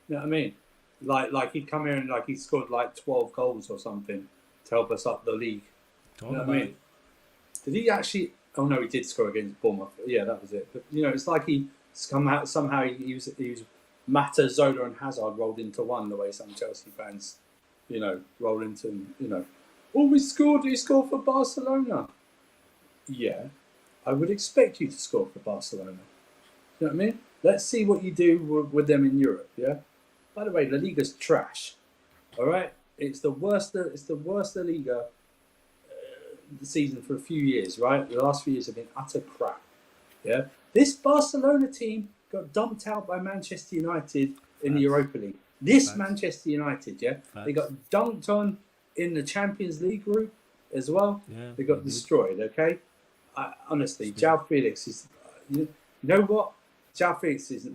You know what I mean? Like he'd come here and like he scored like 12 goals or something to help us up the league. You know what I mean? Did he actually? Oh no, he did score against Bournemouth. Yeah, that was it. But you know, it's like he somehow he was Mata, Zola, and Hazard rolled into one. The way some Chelsea fans, you know, roll into, you know, oh, he scored for Barcelona. Yeah, I would expect you to score for Barcelona. You know what I mean? Let's see what you do with them in Europe. Yeah. By the way, La Liga's trash. All right, it's the worst. It's the worst La Liga the season for a few years. Right, the last few years have been utter crap. Yeah. This Barcelona team got dumped out by Manchester United in the Europa League. Manchester United, yeah, they got dunked on in the Champions League group as well. Yeah, they got destroyed. Okay. Honestly, João Felix is, you know what? João Felix is,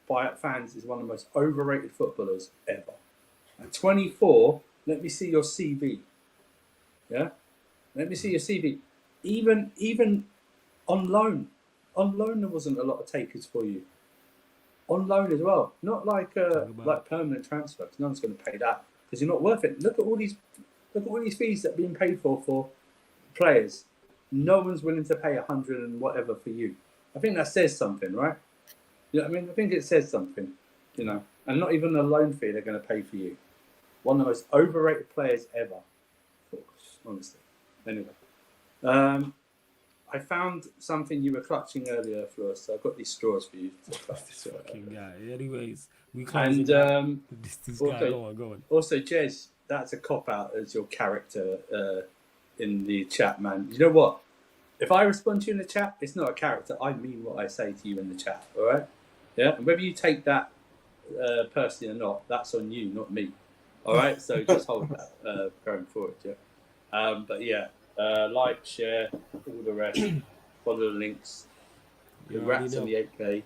by fans, is one of the most overrated footballers ever. At 24, let me see your CV. Yeah? Let me see your CV. Even on loan there wasn't a lot of takers for you. On loan as well. Not like permanent transfer, because no one's going to pay that, because you're not worth it. Look at all these fees that are being paid for players. No one's willing to pay 100 and whatever for you. I think that says something, right? You know what I mean? I think it says something, you know. And not even a loan fee they're going to pay for you. One of the most overrated players ever. Honestly. Anyway. I found something you were clutching earlier, Fleur, so I've got these straws for you to clutch. Fucking guy. Anyways, we and this guy, go on. Also, Jez, that's a cop-out as your character in the chat, man. You know what? If I respond to you in the chat, it's not a character. I mean what I say to you in the chat, all right? Yeah? And whether you take that personally or not, that's on you, not me. All right? So just hold that going forward, yeah? But yeah, like, share, all the rest. Follow the links. Congrats on the 8K.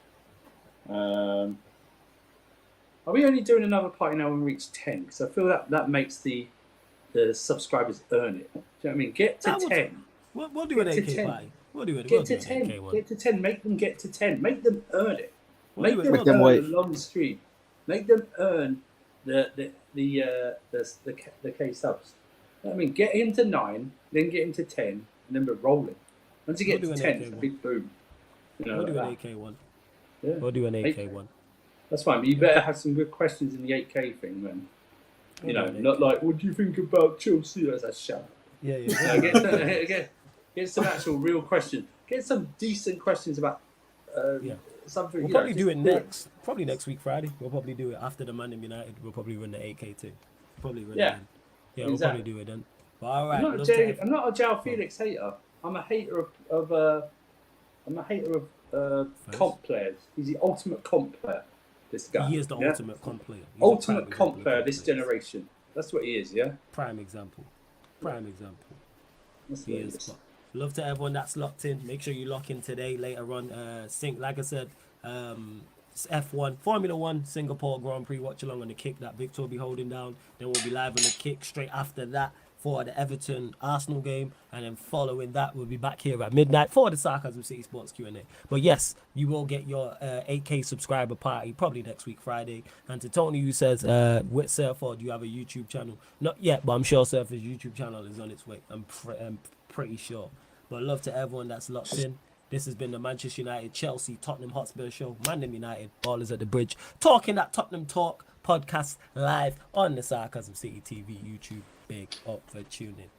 Are we only doing another party now when we reach 10? Because I feel that makes the subscribers earn it. Do you know what I mean? Get to 10. We'll do an 8K party. We'll do it. Get to 10. Get to 10. Make them get to 10. Make them earn it. Make them earn a long stream. Make them earn the K subs. You know what I mean, get him to 9, then get him to 10, and then we're rolling. Once you get to 10, it's a big boom. You know, we'll do an 8K one. Yeah. We'll do an 8K one. That's fine, but you better have some good questions in the 8K thing, man. You know, not like, what do you think about Chelsea? That's a shut. Yeah. Get some actual real questions. Get some decent questions about something. We'll probably do it probably next week, Friday. We'll probably do it after the Man United. We'll probably run the 8K too. Probably run it then. Yeah, we'll probably do it then. But all right. I'm not a João Felix hater. I'm a hater of comp players. He's the ultimate comp player. This guy. He is the ultimate comp player. Ultimate comp player this generation. That's what he is, yeah? Prime example. He is. Love to everyone that's locked in. Make sure you lock in today. Later on, like I said, F1, Formula 1, Singapore Grand Prix. Watch along on the kick that Victor will be holding down. Then we'll be live on the kick straight after that. for the Everton Arsenal game, and then following that we'll be back here at midnight for the Sarcasm City Sports Q&A. But yes, you will get your 8K subscriber party probably next week Friday. And to Tony, who says, with Surfer, do you have a YouTube channel? Not yet, but I'm sure Surfer's YouTube channel is on its way. I'm pretty sure. But love to everyone that's locked in. This has been the Manchester United, Chelsea, Tottenham Hotspur show. Man United, Ballers at the Bridge. Talking that Tottenham Talk podcast live on the Sarcasm City TV YouTube. Big up for tuning.